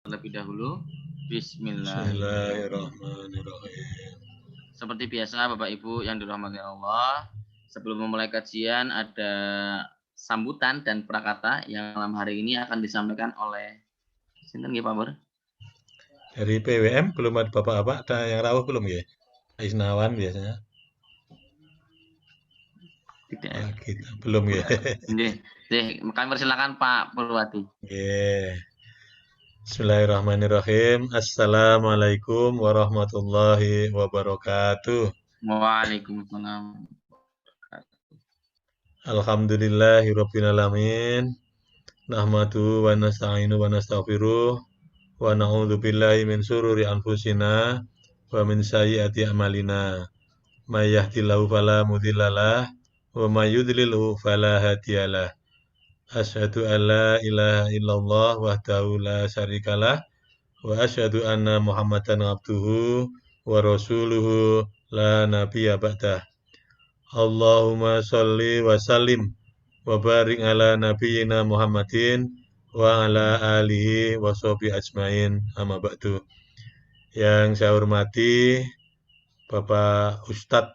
Terlebih dahulu, Bismillahirrahmanirrahim. Bismillahirrahmanirrahim. Seperti biasa, Bapak Ibu yang dirahmati Allah, sebelum memulai kajian ada sambutan dan prakata yang malam hari ini akan disampaikan oleh sinten nggih Pak Pur? Dari PWM belum ada bapak-bapak, ada yang rawuh belum ya? Isnawan biasanya. Tidak. Wah, kita belum ya. Nggih, kami persilakan Pak Purwati. Oke. Bismillahirrahmanirrahim. Assalamualaikum warahmatullahi wabarakatuh. Waalaikumsalam. Alhamdulillahirabbil alamin. Nahmadu wa nasta'inu wa nastaghfiruh wa na'udzu billahi min syururi anfusina wa min sayyiati a'malina. May yahdihillahu fala mudhillalah wa may yudlilhu fala hadiyalah. Asyhadu an la ilaha illallah wahdahu la syarikalah wa asyhadu anna Muhammadan abduhu wa rasuluhu la nabiyya ba'dah. Allahumma sholli wa sallim wa barik ala nabiyyina Muhammadin wa ala alihi wa sahbihi ajmain amma ba'du. Yang saya hormati Bapak Ustadz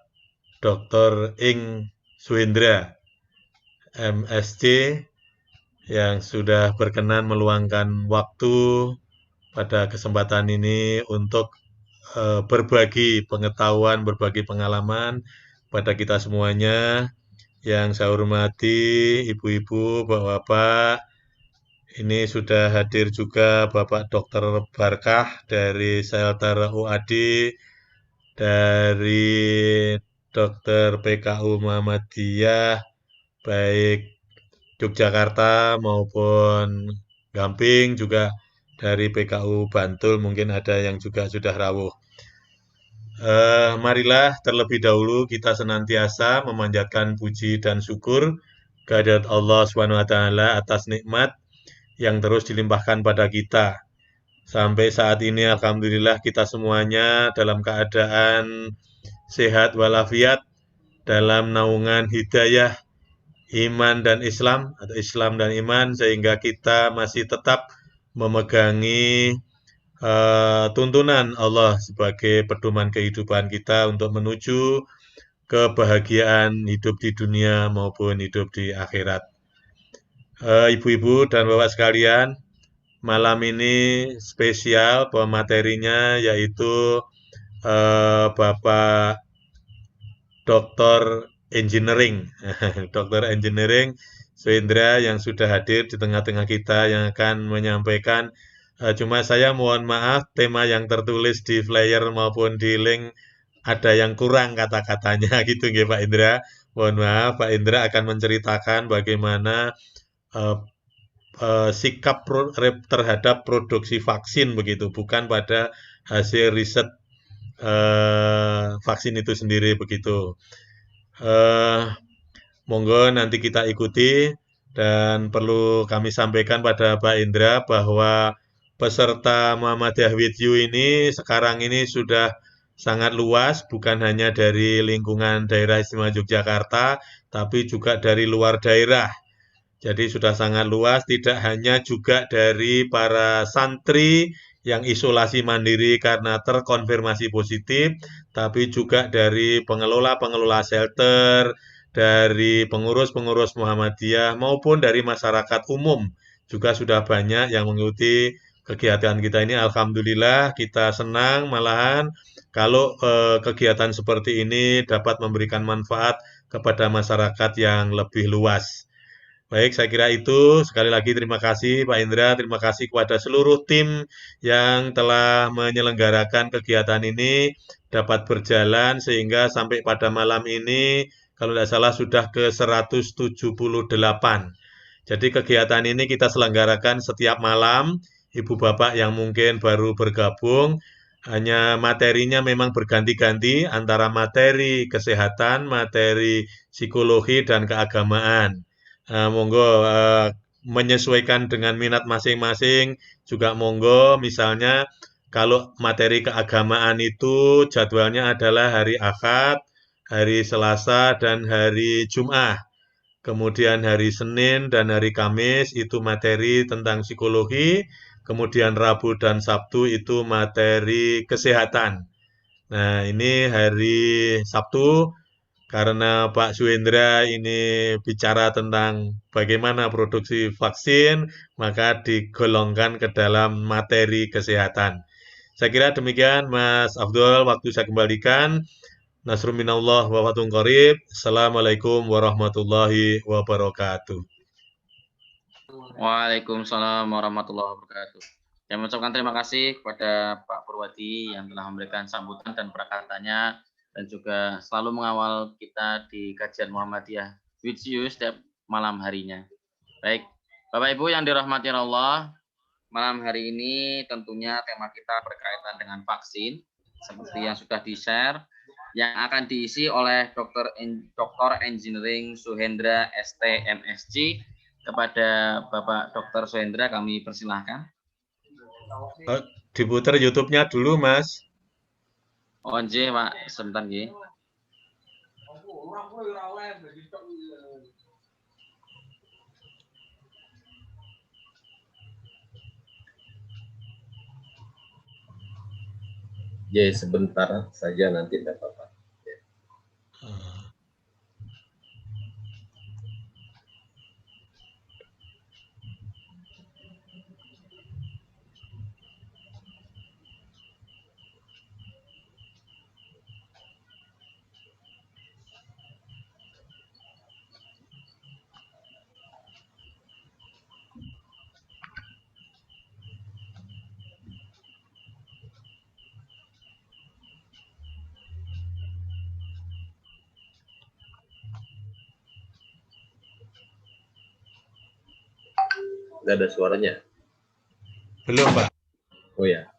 Dr. Ing Suhendra MSc yang sudah berkenan meluangkan waktu pada kesempatan ini untuk berbagi pengetahuan, berbagi pengalaman pada kita semuanya. Yang saya hormati ibu-ibu, bapak-bapak, ini sudah hadir juga Bapak Dr. Barkah dari Shelter UAD, dari Dr. PKU Muhammadiyah, baik Yogyakarta maupun Gamping, juga dari PKU Bantul, mungkin ada yang juga sudah rawuh. Marilah terlebih dahulu kita senantiasa memanjatkan puji dan syukur kehadirat Allah SWT atas nikmat yang terus dilimpahkan pada kita. Sampai saat ini alhamdulillah kita semuanya dalam keadaan sehat walafiat, dalam naungan hidayah, iman dan Islam, atau Islam dan iman, sehingga kita masih tetap memegangi tuntunan Allah sebagai pedoman kehidupan kita untuk menuju kebahagiaan hidup di dunia maupun hidup di akhirat. Ibu-ibu dan bapak sekalian, malam ini spesial, materinya yaitu Bapak Dr. Engineering, Dr. Engineering Suhendra yang sudah hadir di tengah-tengah kita yang akan menyampaikan. Cuma saya mohon maaf, tema yang tertulis di flyer maupun di link ada yang kurang kata-katanya gitu nggih Pak Indra. Mohon maaf, Pak Indra akan menceritakan bagaimana sikap terhadap produksi vaksin begitu, bukan pada hasil riset vaksin itu sendiri begitu. Monggo nanti kita ikuti, dan perlu kami sampaikan pada Pak Indra bahwa peserta Muhammadiyah with You ini sekarang ini sudah sangat luas, bukan hanya dari lingkungan daerah istimewa Yogyakarta, tapi juga dari luar daerah. Jadi sudah sangat luas, tidak hanya juga dari para santri yang isolasi mandiri karena terkonfirmasi positif, tapi juga dari pengelola-pengelola shelter, dari pengurus-pengurus Muhammadiyah, maupun dari masyarakat umum. Juga sudah banyak yang mengikuti kegiatan kita ini. Alhamdulillah, kita senang malahan kalau kegiatan seperti ini dapat memberikan manfaat kepada masyarakat yang lebih luas. Baik, saya kira itu. Sekali lagi terima kasih Pak Indra, terima kasih kepada seluruh tim yang telah menyelenggarakan kegiatan ini dapat berjalan sehingga sampai pada malam ini, kalau tidak salah sudah ke 178. Jadi kegiatan ini kita selenggarakan setiap malam. Ibu bapak yang mungkin baru bergabung, hanya materinya memang berganti-ganti antara materi kesehatan, materi psikologi, dan keagamaan. Monggo menyesuaikan dengan minat masing-masing, juga monggo misalnya kalau materi keagamaan itu jadwalnya adalah hari Ahad, hari Selasa, dan hari Jumat. Kemudian hari Senin dan hari Kamis itu materi tentang psikologi, kemudian Rabu dan Sabtu itu materi kesehatan. Nah, ini hari Sabtu karena Pak Suhendra ini bicara tentang bagaimana produksi vaksin, maka digolongkan ke dalam materi kesehatan. Saya kira demikian, Mas Abdul. Waktu saya kembalikan. Nasrun minallah wa fatun qarib. Assalamualaikum warahmatullahi wabarakatuh. Waalaikumsalam warahmatullahi wabarakatuh. Saya mengucapkan terima kasih kepada Pak Purwadi yang telah memberikan sambutan dan perkataannya dan juga selalu mengawal kita di kajian Muhammadiyah with you setiap malam harinya. Baik, Bapak Ibu yang dirahmati Allah, malam hari ini tentunya tema kita berkaitan dengan vaksin seperti yang sudah di-share yang akan diisi oleh Dr. Engineering Suhendra ST MSc. Kepada Bapak Dr. Suhendra kami persilahkan. Diputar YouTube-nya dulu, Mas. Oh, nggih, Pak, sebentar nggih. Ya, sebentar saja nanti tidak apa-apa. Nggak ada suaranya? Belum, Pak. Oh ya.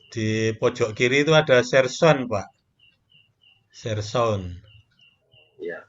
Di pojok kiri itu ada share sound, Pak. Share sound. Ya.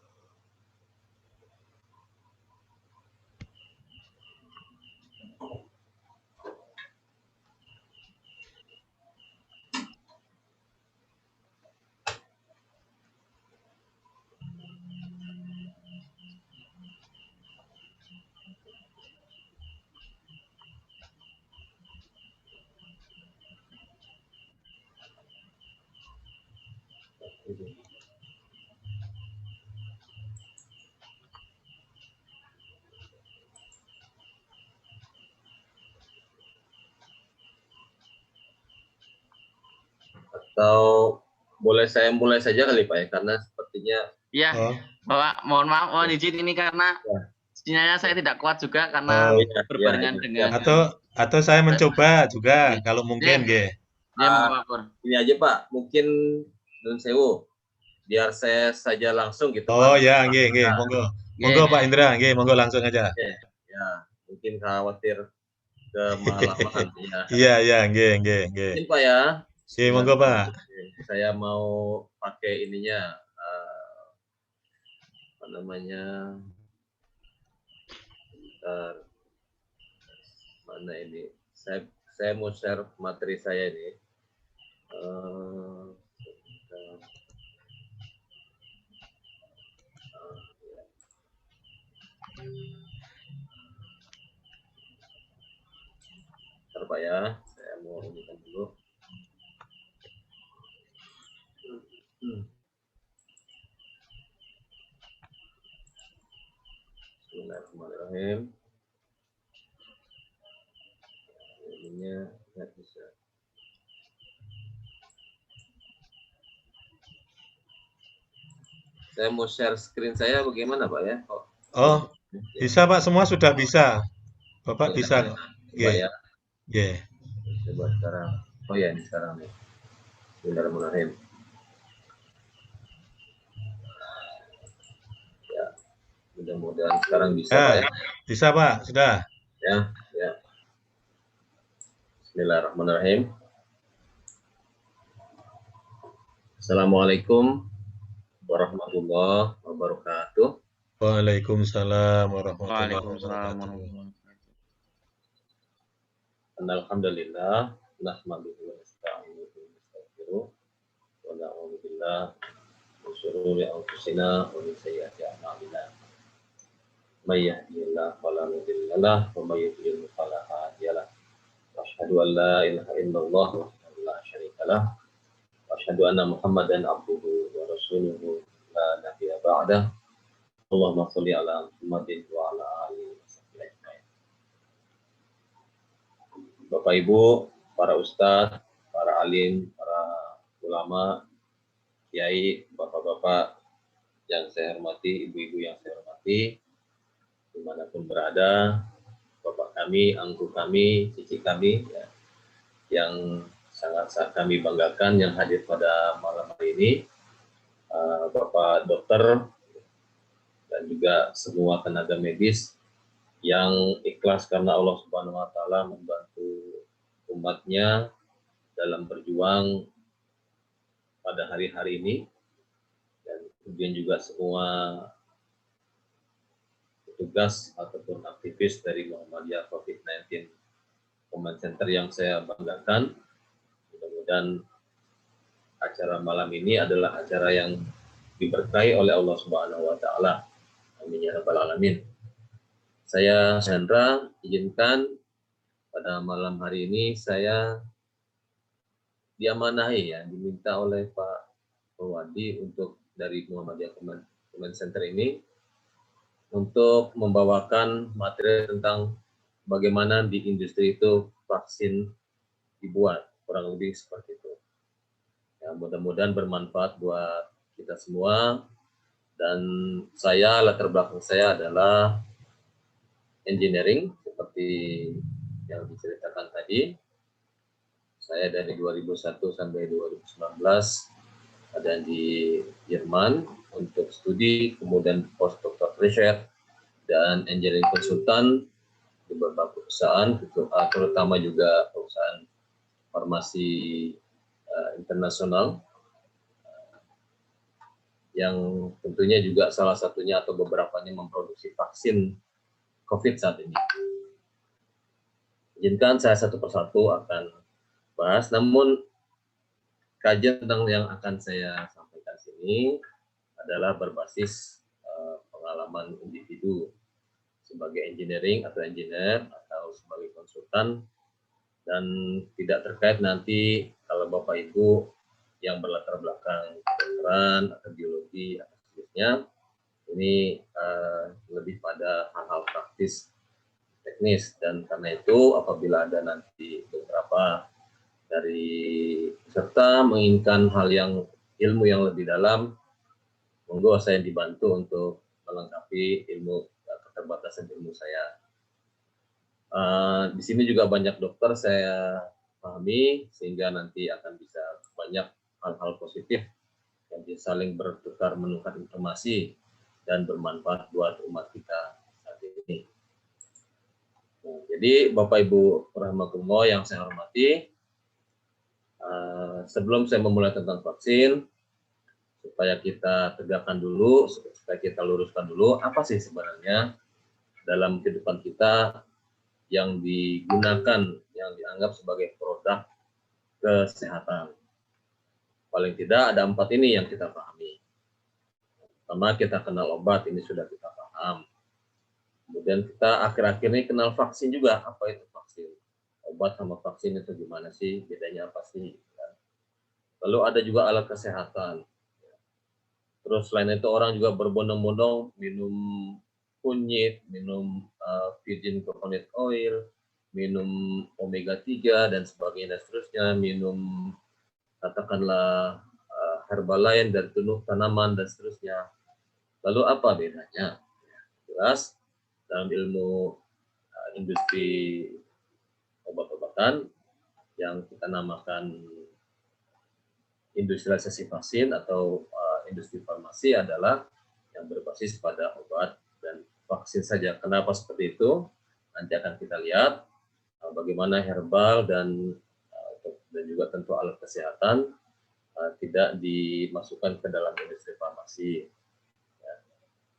Atau boleh saya mulai saja kali Pak ya, karena sepertinya Iya, Bapak, mohon maaf, mohon izin ini karena sinyalnya saya tidak kuat juga karena berbarengan dengan atau saya mencoba juga kalau mungkin, nggih. Ini aja Pak, mungkin Nun Sewu, biar saya saja langsung gitu Pak. Oh ya, nggih, monggo. Monggo Pak Indra, nggih, monggo langsung aja. Ya, mungkin khawatir kemalaman ya. Iya, nggih. Mungkin Pak ya. Nggih, monggo Pak. Saya mau pakai ininya apa namanya? Mana ini? Saya mau share materi saya ini. Bentar Pak ya, saya mau inikan dulu. Bismillahirrahmanirrahim. Ininya nggak bisa. Saya mau share screen saya bagaimana Pak ya? Oh, bisa Pak, semua sudah bisa. Bapak bisa kok. Ya. Nggih. Coba sekarang. Oh ya, ini sekarang nih. Bismillahirrahmanirrahim. Ya, mudah-mudahan sekarang bisa Pak ya. Bisa Pak, sudah. Ya. Bismillahirrahmanirrahim. Assalamualaikum warahmatullahi wabarakatuh. Waalaikumsalam warahmatullahi wabarakatuh. Alhamdulillah, nahmaduhu wa nasta'inuhu wa nastaghfiruh wa na'udzu billahi min shururi anfusina wa min sayyiati a'malina. may yahdihillahu fala mudilla lahu wa may yudlil fala hadiya lahu. Wa asyhadu an la ilaha illallah wahdahu la syarika lahu wa asyhadu anna Muhammadan abduhu wa rasuluhu la nabiyya ba'dah. Allahumma sholli ala Muhammadin wa ala alihi wasallam. Bapak Ibu, para ustadz, para alim, para ulama, kiai, bapak-bapak yang saya hormati, ibu-ibu yang saya hormati, dimanapun berada, bapak kami, angku kami, cici kami, ya, yang sangat kami banggakan yang hadir pada malam hari ini, Bapak Dokter dan juga semua tenaga medis yang ikhlas karena Allah Subhanahu Wa Taala membantu umatnya dalam berjuang pada hari-hari ini, dan kemudian juga semua petugas ataupun aktivis dari Muhammadiyah COVID-19 Command Center yang saya banggakan. Mudah-mudahan acara malam ini adalah acara yang diberkahi oleh Allah Subhanahu Wa Taala. Amin ya rabbal alamin. Saya Hendra, izinkan pada malam hari ini saya diamanahi, ya, diminta oleh Pak Perwadi untuk dari Muhammadiyah Command Center ini untuk membawakan materi tentang bagaimana di industri itu vaksin dibuat, kurang lebih seperti itu. Ya, mudah-mudahan bermanfaat buat kita semua. Dan saya, latar belakang saya adalah engineering seperti yang diceritakan tadi. Saya dari 2001 sampai 2019 ada di Jerman untuk studi, kemudian postdoctoral research dan engineering konsultan di beberapa perusahaan, terutama juga perusahaan farmasi internasional, yang tentunya juga salah satunya atau beberapanya memproduksi vaksin COVID saat ini. Izinkan saya satu persatu akan bahas, namun kajian tentang yang akan saya sampaikan sini adalah berbasis pengalaman individu sebagai engineering atau engineer atau sebagai konsultan, dan tidak terkait nanti kalau Bapak Ibu yang berlatar belakang kedokteran atau biologi atau seterusnya. Ini lebih pada hal-hal praktis teknis, dan karena itu apabila ada nanti beberapa dari peserta menginginkan hal yang ilmu yang lebih dalam, monggo saya dibantu untuk melengkapi ilmu keterbatasan ilmu saya. Di sini juga banyak dokter saya pahami, sehingga nanti akan bisa banyak hal-hal positif yang bisa saling bertukar menukar informasi dan bermanfaat buat umat kita saat ini. Nah, jadi Bapak Ibu rahmatullah yang saya hormati, sebelum saya memulai tentang vaksin, supaya kita tegakkan dulu, supaya kita luruskan dulu apa sih sebenarnya dalam kehidupan kita yang digunakan, yang dianggap sebagai produk kesehatan. Paling tidak ada 4 ini yang kita pahami. Pertama, kita kenal obat, ini sudah kita paham. Kemudian kita akhir-akhir ini kenal vaksin juga. Apa itu vaksin? Obat sama vaksin itu gimana sih? Bedanya apa sih? Lalu ada juga alat kesehatan. Terus selain itu orang juga berbondong-bondong minum kunyit, minum virgin coconut oil, minum omega 3 dan sebagainya, dan seterusnya, minum katakanlah herbalain dari tanaman dan seterusnya. Lalu apa bedanya? Jelas dalam ilmu industri obat-obatan yang kita namakan industrialisasi vaksin atau industri farmasi adalah yang berbasis pada obat dan vaksin saja. Kenapa seperti itu? Nanti akan kita lihat bagaimana herbal dan juga tentu alat kesehatan tidak dimasukkan ke dalam industri farmasi.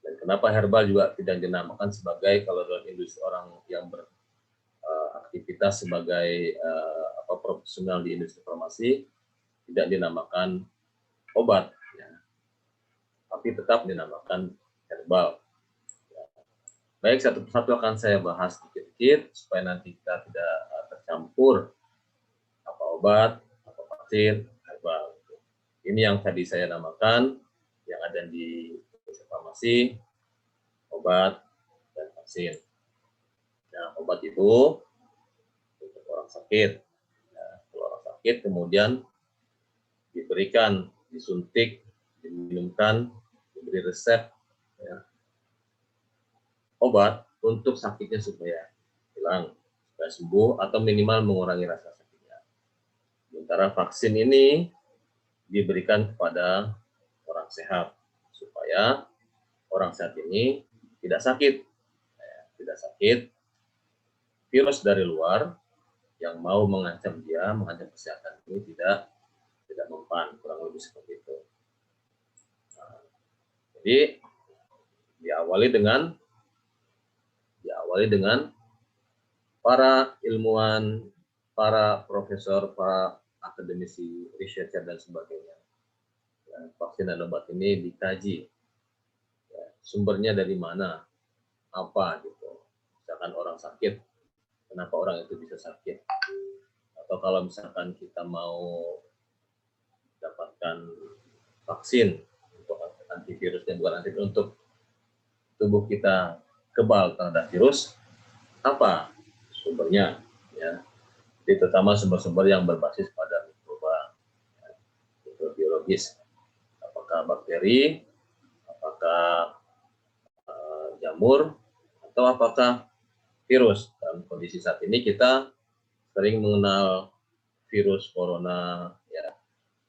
Dan kenapa herbal juga tidak dinamakan sebagai, kalau dalam industri orang yang beraktivitas sebagai profesional di industri farmasi, tidak dinamakan obat, ya, tapi tetap dinamakan herbal. Ya. Baik, satu persatu akan saya bahas sedikit-sedikit supaya nanti kita tidak tercampur apa obat, apa vaksin, herbal. Ini yang tadi saya namakan yang ada di farmasi, obat dan vaksin. Nah, obat itu untuk orang sakit. Nah, kalau orang sakit kemudian diberikan, disuntik, diminumkan, diberi resep ya, obat untuk sakitnya supaya hilang, supaya sembuh atau minimal mengurangi rasa sakitnya. Sementara vaksin ini diberikan kepada orang sehat supaya orang sehat ini tidak sakit, tidak sakit. Virus dari luar yang mau mengancam dia, mengancam kesehatan ini tidak mempan, kurang lebih seperti itu. Nah, jadi diawali dengan para ilmuwan, para profesor, para akademisi, researcher dan sebagainya. Ya, vaksin dan obat ini dikaji. Ya, sumbernya dari mana? Apa gitu. Misalkan orang sakit, kenapa orang itu bisa sakit? Atau kalau misalkan kita mau dapatkan vaksin untuk antivirusnya, bukan antivirus, untuk tubuh kita kebal terhadap virus, apa sumbernya? Ya, jadi terutama sumber-sumber yang berbasis pada mikroba, ya, mikrobiologis, apakah bakteri, apakah jamur, atau apakah virus. Dalam kondisi saat ini kita sering mengenal virus corona, ya,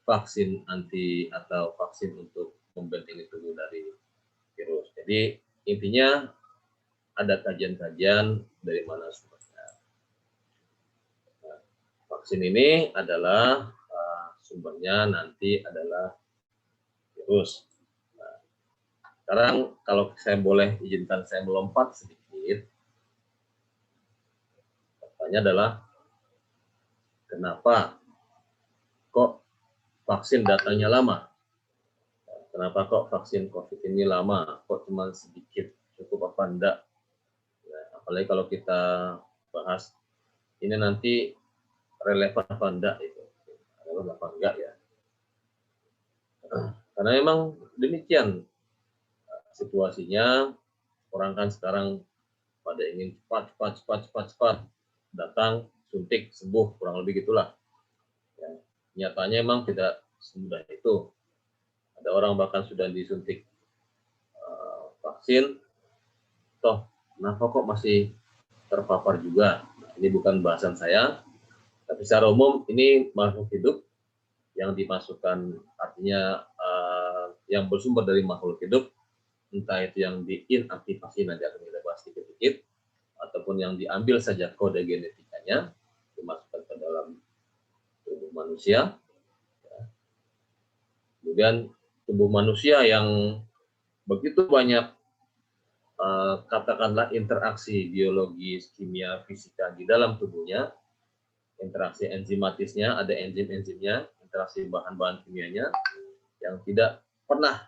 vaksin anti atau vaksin untuk membentengi tubuh dari virus. Jadi intinya ada kajian-kajian dari mana sumbernya. Nah, vaksin ini adalah sumbernya nanti adalah virus. Nah, sekarang kalau saya boleh izinkan saya melompat sedikit, pertanyaannya adalah kenapa kok vaksin datangnya lama? Kenapa kok vaksin COVID ini lama? Kok cuma sedikit? Cukup apa enggak? Nah, apalagi kalau kita bahas ini nanti relevan apa enggak itu. Relevan apa enggak ya. Karena memang demikian situasinya. Orang kan sekarang pada ingin cepat datang, suntik, sembuh, kurang lebih gitulah. Ya, nyatanya memang tidak semudah itu. Ada orang bahkan sudah disuntik vaksin, toh kenapa kok masih terpapar juga? Nah, ini bukan bahasan saya, tapi secara umum ini makhluk hidup yang dimasukkan, artinya yang bersumber dari makhluk hidup, entah itu yang diinaktivasi, nanti akan kita bahas sedikit-sedikit, ataupun yang diambil saja kode genetikanya, dimasukkan ke dalam tubuh manusia. Kemudian tubuh manusia yang begitu banyak katakanlah interaksi biologis, kimia, fisika di dalam tubuhnya, interaksi enzimatisnya, ada enzim-enzimnya, interaksi bahan-bahan kimianya, yang tidak pernah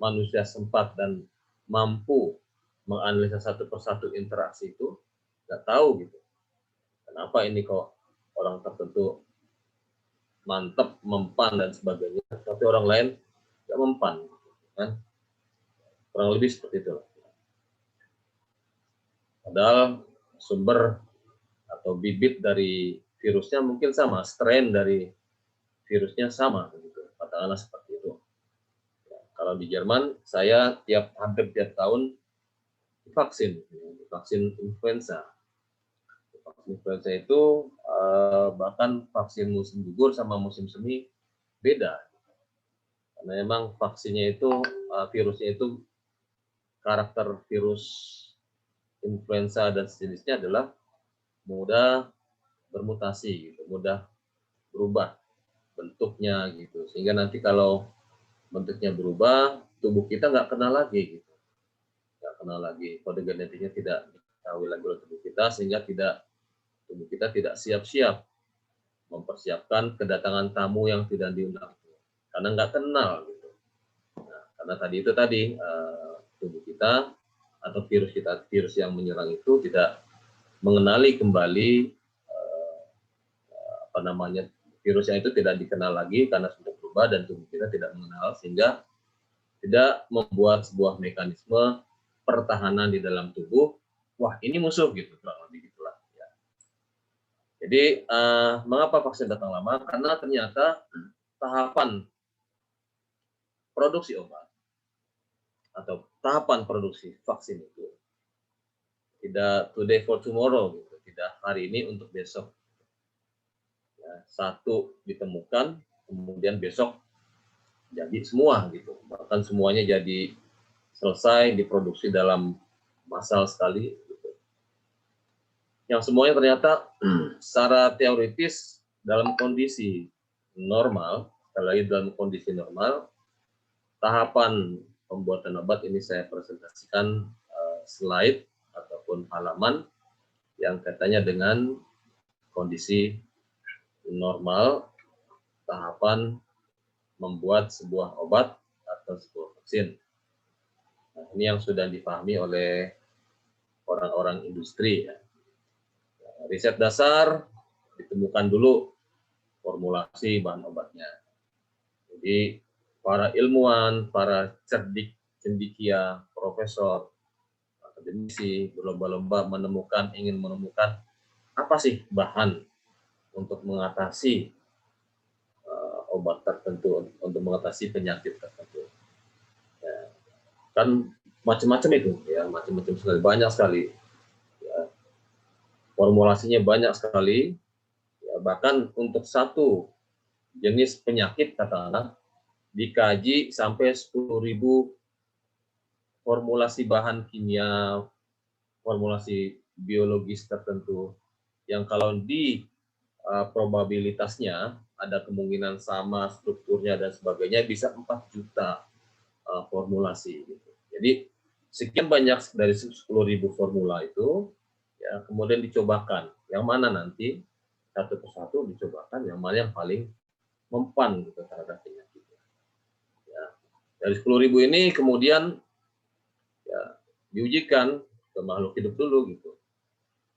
manusia sempat dan mampu menganalisa satu persatu interaksi itu, nggak tahu gitu. Kenapa ini kok orang tertentu mantep, mempan dan sebagainya, tapi orang lain nggak mempan, kan? Kurang lebih seperti itu. Padahal sumber atau bibit dari virusnya mungkin sama, strain dari virusnya sama, gitu. Katakanlah seperti itu. Ya, kalau di Jerman, saya hampir tiap tahun vaksin influenza. Vaksin influenza itu bahkan vaksin musim gugur sama musim semi beda. Karena memang vaksinnya itu, virusnya itu, karakter virus influenza dan sejenisnya adalah mudah bermutasi, gitu, mudah berubah bentuknya gitu, sehingga nanti kalau bentuknya berubah, tubuh kita nggak kenal lagi gitu, nggak kenal lagi, kode genetiknya tidak diketahui lagi oleh tubuh kita, sehingga tubuh kita tidak siap-siap mempersiapkan kedatangan tamu yang tidak diundang karena nggak kenal gitu. Nah, karena tadi tubuh kita atau virus yang menyerang itu tidak mengenali kembali virusnya itu tidak dikenal lagi karena sudah berubah dan tubuh kita tidak mengenal, sehingga tidak membuat sebuah mekanisme pertahanan di dalam tubuh. Wah, ini musuh gitu, kurang lebih gitulah. Ya. Jadi mengapa vaksin datang lama? Karena ternyata tahapan produksi obat atau tahapan produksi vaksin itu tidak today for tomorrow, gitu. Tidak hari ini untuk besok. Ya, satu ditemukan, kemudian besok jadi semua gitu. Bahkan semuanya jadi selesai diproduksi dalam massal sekali. Gitu. Yang semuanya ternyata secara teoritis dalam kondisi normal, sekali lagi dalam kondisi normal, tahapan pembuatan obat ini saya presentasikan slide ataupun halaman yang katanya dengan kondisi normal tahapan membuat sebuah obat atau sebuah vaksin. Nah, ini yang sudah dipahami oleh orang-orang industri. Ya. Riset dasar ditemukan dulu formulasi bahan obatnya. Jadi para ilmuwan, para cendikia, profesor, akademisi berlomba-lomba ingin menemukan apa sih bahan untuk mengatasi obat tertentu, untuk mengatasi penyakit tertentu. Ya, kan macam-macam itu, ya macam-macam sekali, banyak sekali. Ya, formulasinya banyak sekali. Ya, bahkan untuk satu jenis penyakit katakanlah dikaji sampai 10.000 formulasi bahan kimia, formulasi biologis tertentu yang kalau di probabilitasnya ada kemungkinan sama strukturnya dan sebagainya bisa 4 juta formulasi. Gitu. Jadi sekian banyak dari 10.000 formula itu, ya kemudian dicobakan yang mana nanti satu persatu dicobakan yang mana yang paling mempan gitu terhadap penyakit. Ya, dari 10.000 ini kemudian ya diujikan ke makhluk hidup dulu gitu.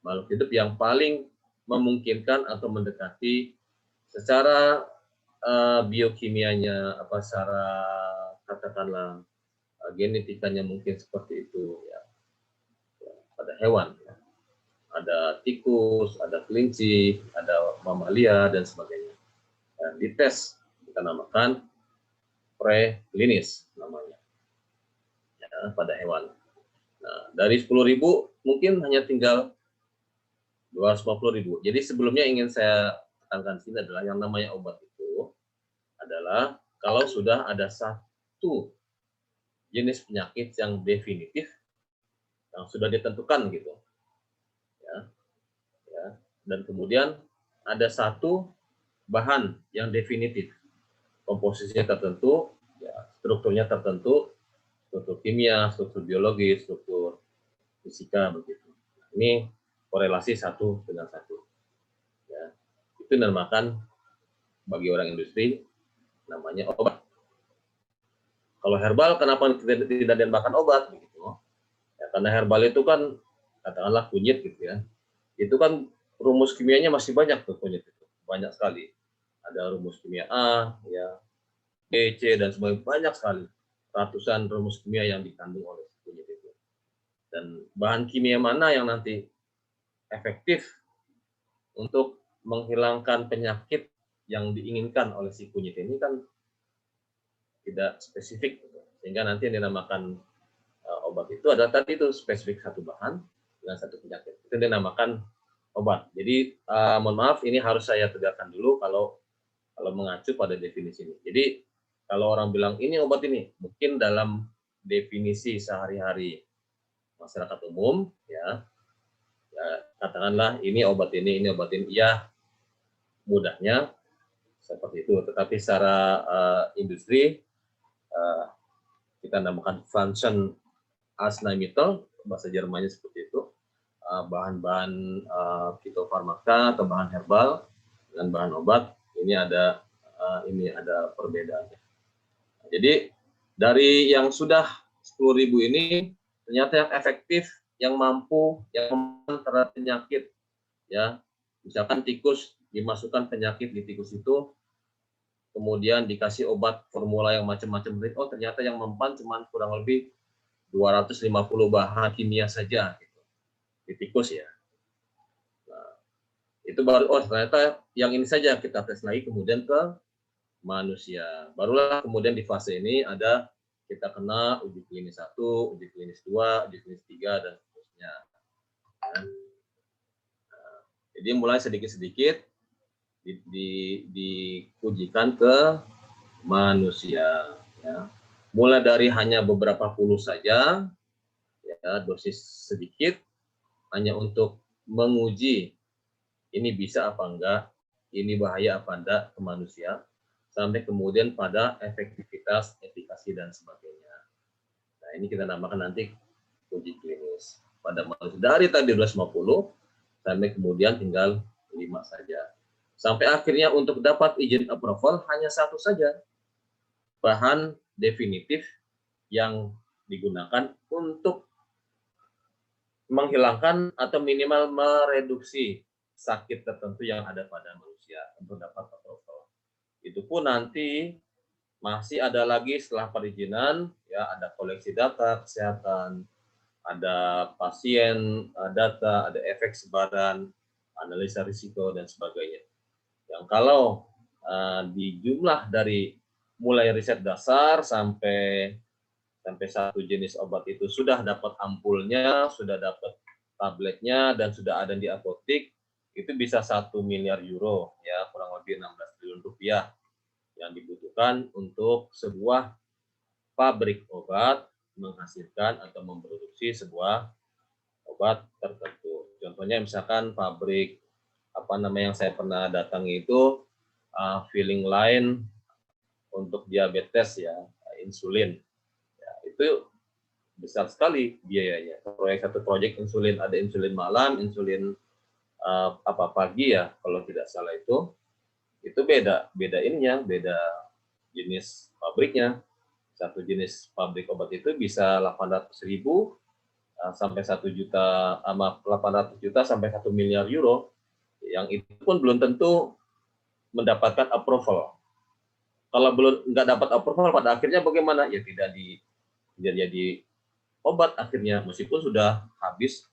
Makhluk hidup yang paling memungkinkan atau mendekati secara biokimianya, secara katakanlah genetikanya mungkin seperti itu ya. Pada hewan ya. Ada tikus, ada kelinci, ada mamalia dan sebagainya. Dan dites kita namakan preklinis namanya ya, pada hewan. Nah, dari 10.000 mungkin hanya tinggal 250.000. Jadi sebelumnya ingin saya tekankan sini adalah yang namanya obat itu adalah kalau sudah ada satu jenis penyakit yang definitif yang sudah ditentukan gitu. Ya. Dan kemudian ada satu bahan yang definitif. Komposisinya tertentu, ya, strukturnya tertentu, struktur kimia, struktur biologi, struktur fisika begitu. Ini korelasi satu dengan satu. Ya, itu dinamakan bagi orang industri namanya obat. Kalau herbal, kenapa tidak dinamakan obat? Begitu. Ya, karena herbal itu kan katakanlah kunyit gitu ya. Itu kan rumus kimianya masih banyak tuh kunyit itu, banyak sekali. Ada rumus kimia A, ya, B, C dan sebagainya, banyak sekali. Ratusan rumus kimia yang dikandung oleh kunyit itu. Dan bahan kimia mana yang nanti efektif untuk menghilangkan penyakit yang diinginkan oleh si kunyit ini kan tidak spesifik, sehingga nanti yang dinamakan obat itu adalah tadi itu spesifik satu bahan dengan satu penyakit, itu dinamakan obat. Jadi mohon maaf ini harus saya tegakkan dulu kalau mengacu pada definisi ini. Jadi kalau orang bilang ini obat ini, mungkin dalam definisi sehari-hari masyarakat umum ya katakanlah ini obat ini ya mudahnya seperti itu. Tetapi secara industri kita namakan function arzneimittel, bahasa Jermannya seperti itu, bahan-bahan fitofarmaka atau bahan herbal dengan bahan obat ini ada perbedaannya. Jadi dari yang sudah 10.000 ini ternyata yang efektif, yang mampu, yang terhadap penyakit, ya. Misalkan tikus, dimasukkan penyakit di tikus itu, kemudian dikasih obat formula yang macam-macam. Oh, ternyata yang mempan cuma kurang lebih 250 bahan kimia saja gitu, di tikus ya. Nah, itu baru, oh ternyata yang ini saja kita tes lagi kemudian ke manusia. Barulah kemudian di fase ini ada kita kena uji klinis 1, uji klinis 2, uji klinis 3, dan seterusnya. Nah, jadi mulai sedikit-sedikit diujikan ke manusia. Ya. Mulai dari hanya beberapa puluh saja, ya, dosis sedikit, hanya untuk menguji ini bisa apa enggak, ini bahaya apa enggak ke manusia, sampai kemudian pada efektivitas, efikasi, dan sebagainya. Nah, ini kita namakan nanti uji klinis pada manusia. Dari tadi 250, sampai kemudian tinggal 5 saja. Sampai akhirnya untuk dapat izin approval hanya satu saja, bahan definitif yang digunakan untuk menghilangkan atau minimal mereduksi sakit tertentu yang ada pada manusia untuk dapat approval. Itu pun nanti masih ada lagi setelah perizinan, ya, ada koleksi data kesehatan, ada pasien data, ada efek sebaran, analisa risiko, dan sebagainya. Yang kalau di jumlah dari mulai riset dasar sampai satu jenis obat itu sudah dapat ampulnya, sudah dapat tabletnya, dan sudah ada di apotek, itu bisa 1 miliar euro, ya, kurang lebih 16 triliun rupiah yang dibutuhkan untuk sebuah pabrik obat menghasilkan atau memproduksi sebuah obat tertentu. Contohnya misalkan pabrik yang saya pernah datangi itu filling line untuk diabetes, ya, insulin. Ya, itu besar sekali biayanya. Satu proyek insulin, ada insulin malam, insulin pagi, ya, kalau tidak salah itu beda ininya, beda jenis pabriknya. Satu jenis pabrik obat itu bisa 800.000 sampai 1 juta, 800 juta sampai 1 miliar euro. Yang itu pun belum tentu mendapatkan approval. Kalau belum nggak dapat approval, pada akhirnya bagaimana? Ya tidak jadi obat akhirnya, meskipun sudah habis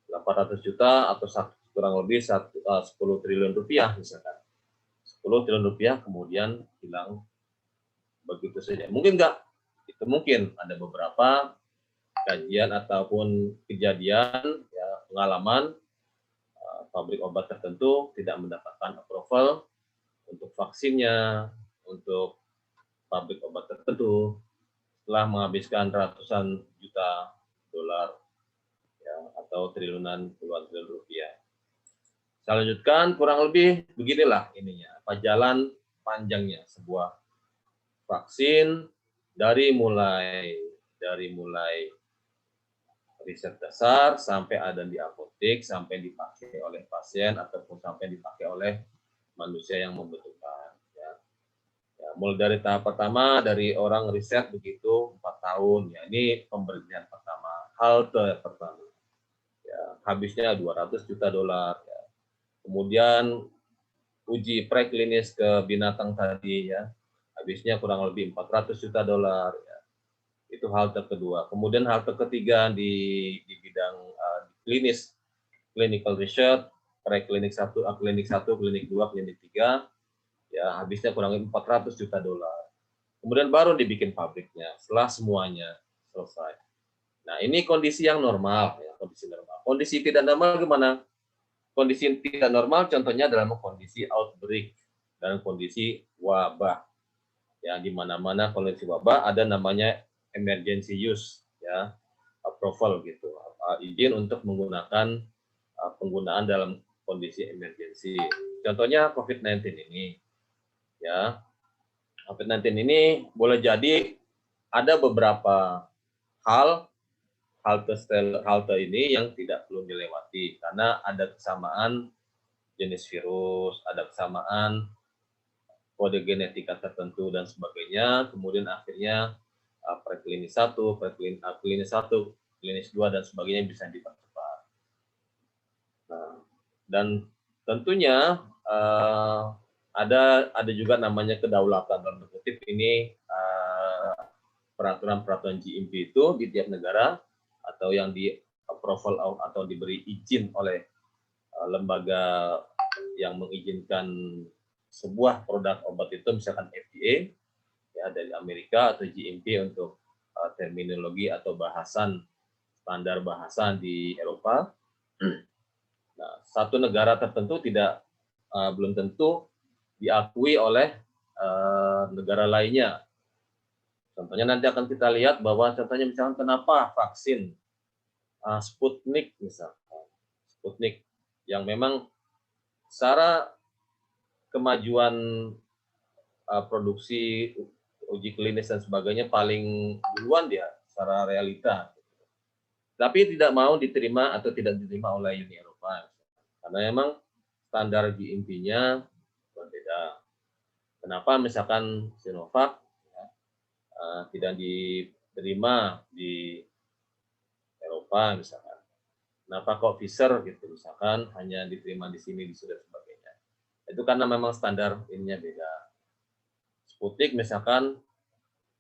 800 juta atau kurang lebih 10 triliun rupiah misalkan. 10 triliun rupiah kemudian hilang begitu saja. Mungkin enggak, itu mungkin ada beberapa kajian ataupun kejadian, ya, pengalaman pabrik obat tertentu tidak mendapatkan approval untuk vaksinnya, untuk pabrik obat tertentu, setelah menghabiskan ratusan juta dolar, ya, atau puluhan triliun rupiah. Saya lanjutkan, kurang lebih beginilah ininya, jalan panjangnya sebuah vaksin dari mulai riset dasar sampai ada di apotek, sampai dipakai oleh pasien ataupun sampai dipakai oleh manusia yang membutuhkan. Ya. Ya, mulai dari tahap pertama, dari orang riset begitu 4 tahun, ya, ini pemberhentian pertama, halte pertama, ya, habisnya 200 juta dolar. Ya. Kemudian uji preklinis ke binatang tadi, ya, habisnya kurang lebih 400 juta dolar. Ya. Itu halte kedua. Kemudian halte ketiga di bidang klinis, clinical research, preklinik 1, klinik 1, klinik 2, klinik 3, ya, habisnya kurang lebih 400 juta dolar. Kemudian baru dibikin pabriknya setelah semuanya selesai. Nah, ini kondisi yang normal, ya, kondisi normal. Kondisi tidak normal gimana? Kondisi tidak normal contohnya dalam kondisi outbreak, dalam kondisi wabah. Ya, di mana-mana kondisi wabah ada namanya emergency use, ya, approval gitu, izin untuk menggunakan penggunaan dalam kondisi emergency. Contohnya COVID-19 ini, ya, COVID-19 ini boleh jadi ada beberapa halte ini yang tidak perlu dilewati karena ada kesamaan jenis virus, ada kesamaan kode genetika tertentu dan sebagainya. Kemudian akhirnya preklinis 1, klinis 1, klinis 2 dan sebagainya bisa dipercepat. Nah, dan tentunya ada juga namanya kedaulatan dalam kutip ini peraturan-peraturan GMP itu di tiap negara atau yang di approval atau diberi izin oleh lembaga yang mengizinkan sebuah produk obat itu, misalkan FDA ya dari Amerika atau GMP untuk terminologi atau standar bahasan di Eropa. Nah, satu negara tertentu belum tentu diakui oleh negara lainnya. Contohnya nanti akan kita lihat bahwa contohnya misalkan kenapa vaksin Sputnik misalkan, Sputnik yang memang secara kemajuan produksi uji klinis dan sebagainya paling duluan dia secara realita, tapi tidak mau diterima atau tidak diterima oleh Uni Eropa karena memang standar GMP-nya berbeda. Kenapa misalkan Sinovac tidak diterima di Eropa misalkan? Kenapa kok Pfizer gitu misalkan hanya diterima di sini di Sudan sebagainya? Itu karena memang standar ininya beda. Sputnik misalkan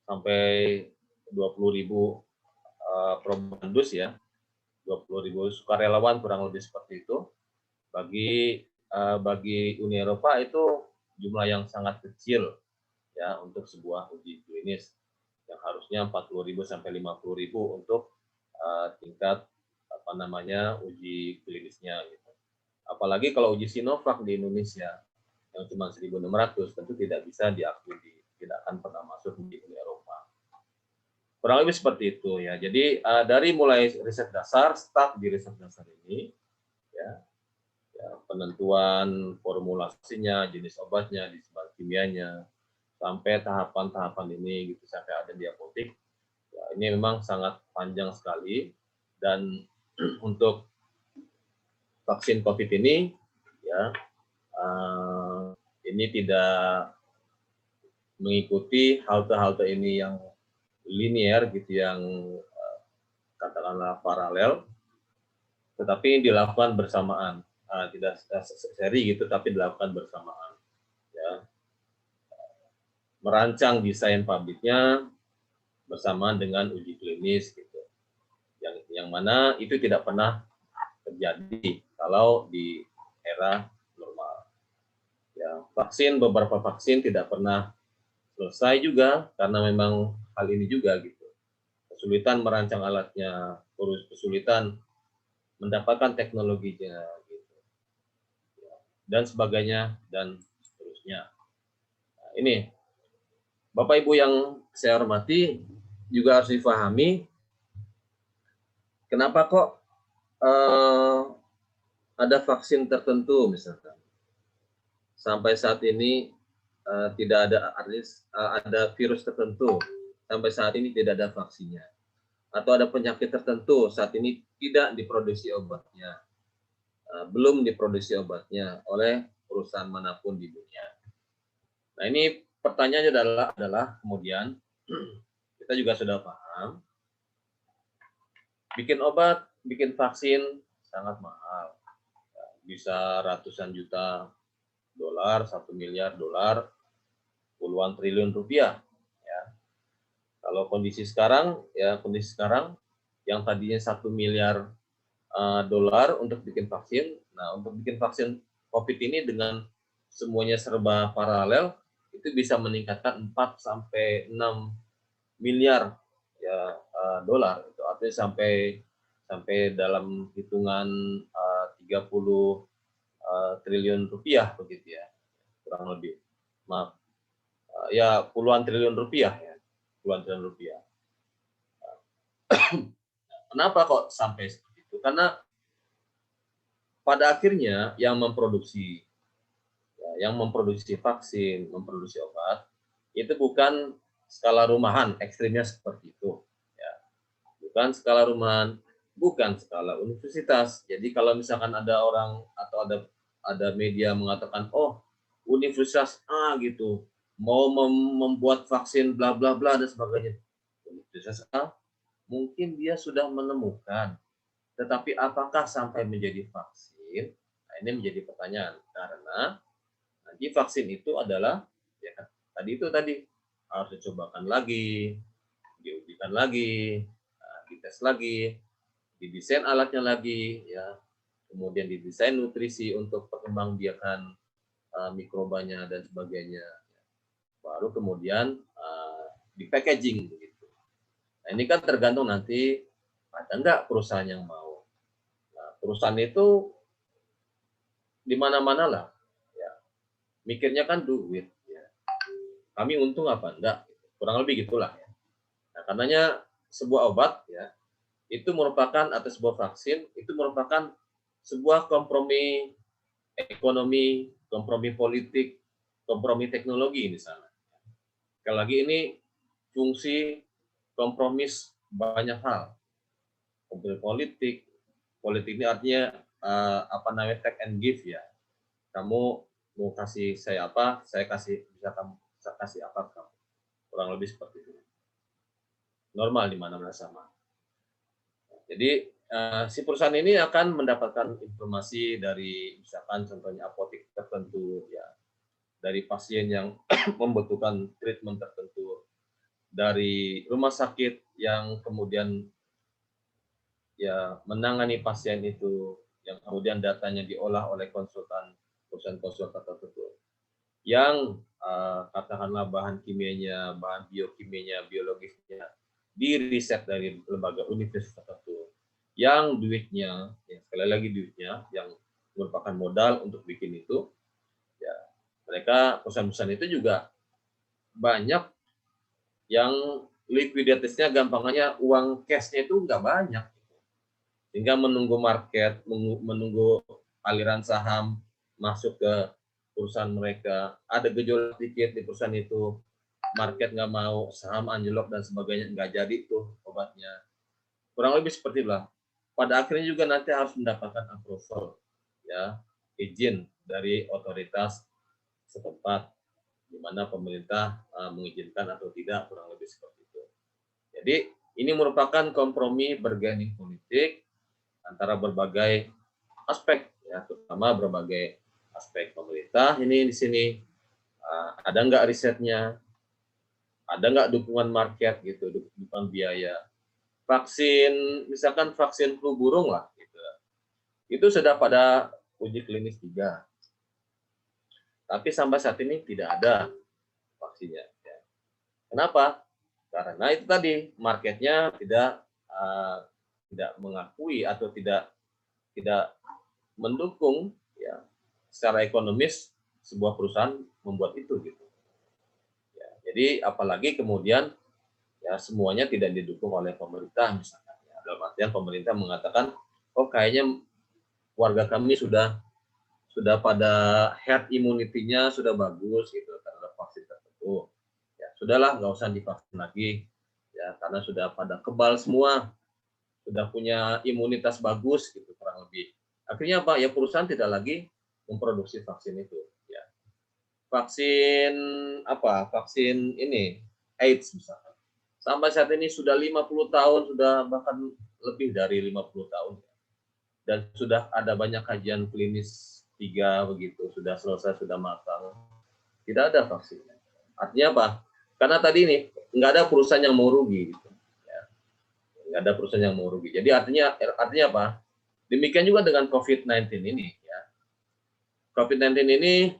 sampai 20.000 probandus ya, 20.000 sukarelawan kurang lebih seperti itu. Bagi Uni Eropa itu jumlah yang sangat kecil ya untuk sebuah uji klinis yang harusnya 40.000 sampai 50.000 untuk tingkat uji klinisnya gitu. Apalagi kalau uji Sinovac di Indonesia yang cuma 1.600 tentu tidak bisa diakui, tidak akan pernah masuk di Uni Eropa. Kurang lebih seperti itu ya. Jadi dari mulai riset dasar, start di riset dasar ini ya penentuan formulasinya, jenis obatnya, disebut kimianya, sampai tahapan-tahapan ini gitu sampai ada di apotek. Ya, ini memang sangat panjang sekali dan untuk vaksin COVID ini ya ini tidak mengikuti halte-halte ini yang linear gitu yang katakanlah paralel, tetapi dilakukan bersamaan, tidak seri gitu tapi dilakukan bersamaan ya. Merancang desain pabriknya bersamaan dengan uji klinis gitu. Yang mana itu tidak pernah terjadi kalau di era normal. Ya, beberapa vaksin tidak pernah selesai juga karena memang hal ini juga gitu. Kesulitan merancang alatnya, kesulitan mendapatkan teknologinya gitu. Dan sebagainya dan seterusnya. Nah, ini Bapak Ibu yang saya hormati juga harus difahami kenapa kok ada vaksin tertentu misalkan sampai saat ini tidak ada virus tertentu sampai saat ini tidak ada vaksinnya, atau ada penyakit tertentu saat ini tidak diproduksi obatnya, belum diproduksi obatnya oleh perusahaan manapun di dunia. Nah ini pertanyaannya adalah kemudian kita juga sudah paham bikin obat, bikin vaksin sangat mahal, bisa ratusan juta dolar, 1 miliar dolar, puluhan triliun rupiah. Ya. Kalau kondisi sekarang yang tadinya 1 miliar dolar untuk bikin vaksin, nah untuk bikin vaksin COVID ini dengan semuanya serba paralel itu bisa meningkatkan 4 sampai 6 miliar ya dolar. Itu artinya sampai dalam hitungan 30 triliun rupiah begitu ya, kurang lebih. Maaf, ya puluhan triliun rupiah ya, puluhan triliun rupiah. Kenapa kok sampai seperti itu? Karena pada akhirnya yang memproduksi vaksin, memproduksi obat itu bukan skala rumahan, ekstrimnya seperti itu. Ya. Bukan skala rumahan, bukan skala universitas. Jadi kalau misalkan ada orang atau ada media mengatakan, oh Universitas A gitu mau membuat vaksin bla bla bla dan sebagainya. Universitas A mungkin dia sudah menemukan, tetapi apakah sampai menjadi vaksin? Nah, ini menjadi pertanyaan, karena nanti vaksin itu adalah ya kan, tadi harus dicobakan lagi, diujikan lagi, dites lagi, didesain alatnya lagi, ya, kemudian didesain nutrisi untuk perkembangbiakan mikrobanya dan sebagainya, baru kemudian di packaging begitu. Nah, ini kan tergantung nanti ada enggak perusahaan yang mau. Nah, perusahaan itu di mana-mana lah, ya, mikirnya kan duit, ya. Kami untung apa enggak, kurang lebih gitulah, ya. Nah, karenanya sebuah obat, ya, itu merupakan, atau sebuah vaksin itu merupakan sebuah kompromi ekonomi, kompromi politik, kompromi teknologi misalnya. Sekali lagi ini fungsi kompromis banyak hal. Kompromi politik, politik ini artinya take and give, ya. Kamu mau kasih saya apa, saya kasih, bisa kamu kasih apa kamu. Kurang lebih seperti itu. Normal di mana-mana sama. Jadi si perusahaan ini akan mendapatkan informasi dari misalkan contohnya apotek tertentu, ya, dari pasien yang membutuhkan treatment tertentu, dari rumah sakit yang kemudian ya menangani pasien itu, yang kemudian datanya diolah oleh perusahaan-konsultan tertentu, yang katakanlah bahan kimianya, bahan biokimianya, biologisnya diriset dari lembaga universitas tertentu, yang duitnya, ya sekali lagi duitnya, yang merupakan modal untuk bikin itu, ya mereka perusahaan-perusahaan itu juga banyak yang likuiditasnya gampangannya uang cashnya itu nggak banyak, sehingga menunggu market, menunggu aliran saham masuk ke perusahaan mereka, ada gejolak sedikit di perusahaan itu, market nggak mau, saham anjlok dan sebagainya, nggak jadi tuh obatnya. Kurang lebih seperti itulah. Pada akhirnya juga nanti harus mendapatkan approval, ya, izin dari otoritas setempat, di mana pemerintah mengizinkan atau tidak, kurang lebih seperti itu. Jadi ini merupakan kompromi bergaining politik antara berbagai aspek, ya, terutama berbagai aspek pemerintah ini di sini. Ada nggak risetnya, ada nggak dukungan market gitu, dukungan biaya. Vaksin, misalkan vaksin flu burung lah, gitu. Itu sudah pada uji klinis 3. Tapi sampai saat ini tidak ada vaksinnya. Ya. Kenapa? Karena itu tadi marketnya tidak mengakui atau tidak mendukung, ya, secara ekonomis sebuah perusahaan membuat itu gitu. Ya, jadi apalagi kemudian ya semuanya tidak didukung oleh pemerintah misalkan. Ya, dalam artian pemerintah mengatakan, oh kayaknya warga kami sudah pada herd immunity-nya sudah bagus gitu terhadap vaksin tertentu. Ya sudahlah, nggak usah divaksin lagi, ya karena sudah pada kebal semua, sudah punya imunitas bagus gitu kurang lebih. Akhirnya apa? Ya perusahaan tidak lagi memproduksi vaksin itu. Ya. Vaksin apa? Vaksin ini AIDS misalkan. Sampai saat ini sudah 50 tahun, sudah bahkan lebih dari 50 tahun. Dan sudah ada banyak kajian klinis 3 begitu, sudah selesai, sudah matang. Tidak ada vaksinnya. Artinya apa? Karena tadi ini nggak ada perusahaan yang mau rugi. Gitu. Ya. Nggak ada perusahaan yang mau rugi. Jadi artinya apa? Demikian juga dengan COVID-19 ini. Ya. COVID-19 ini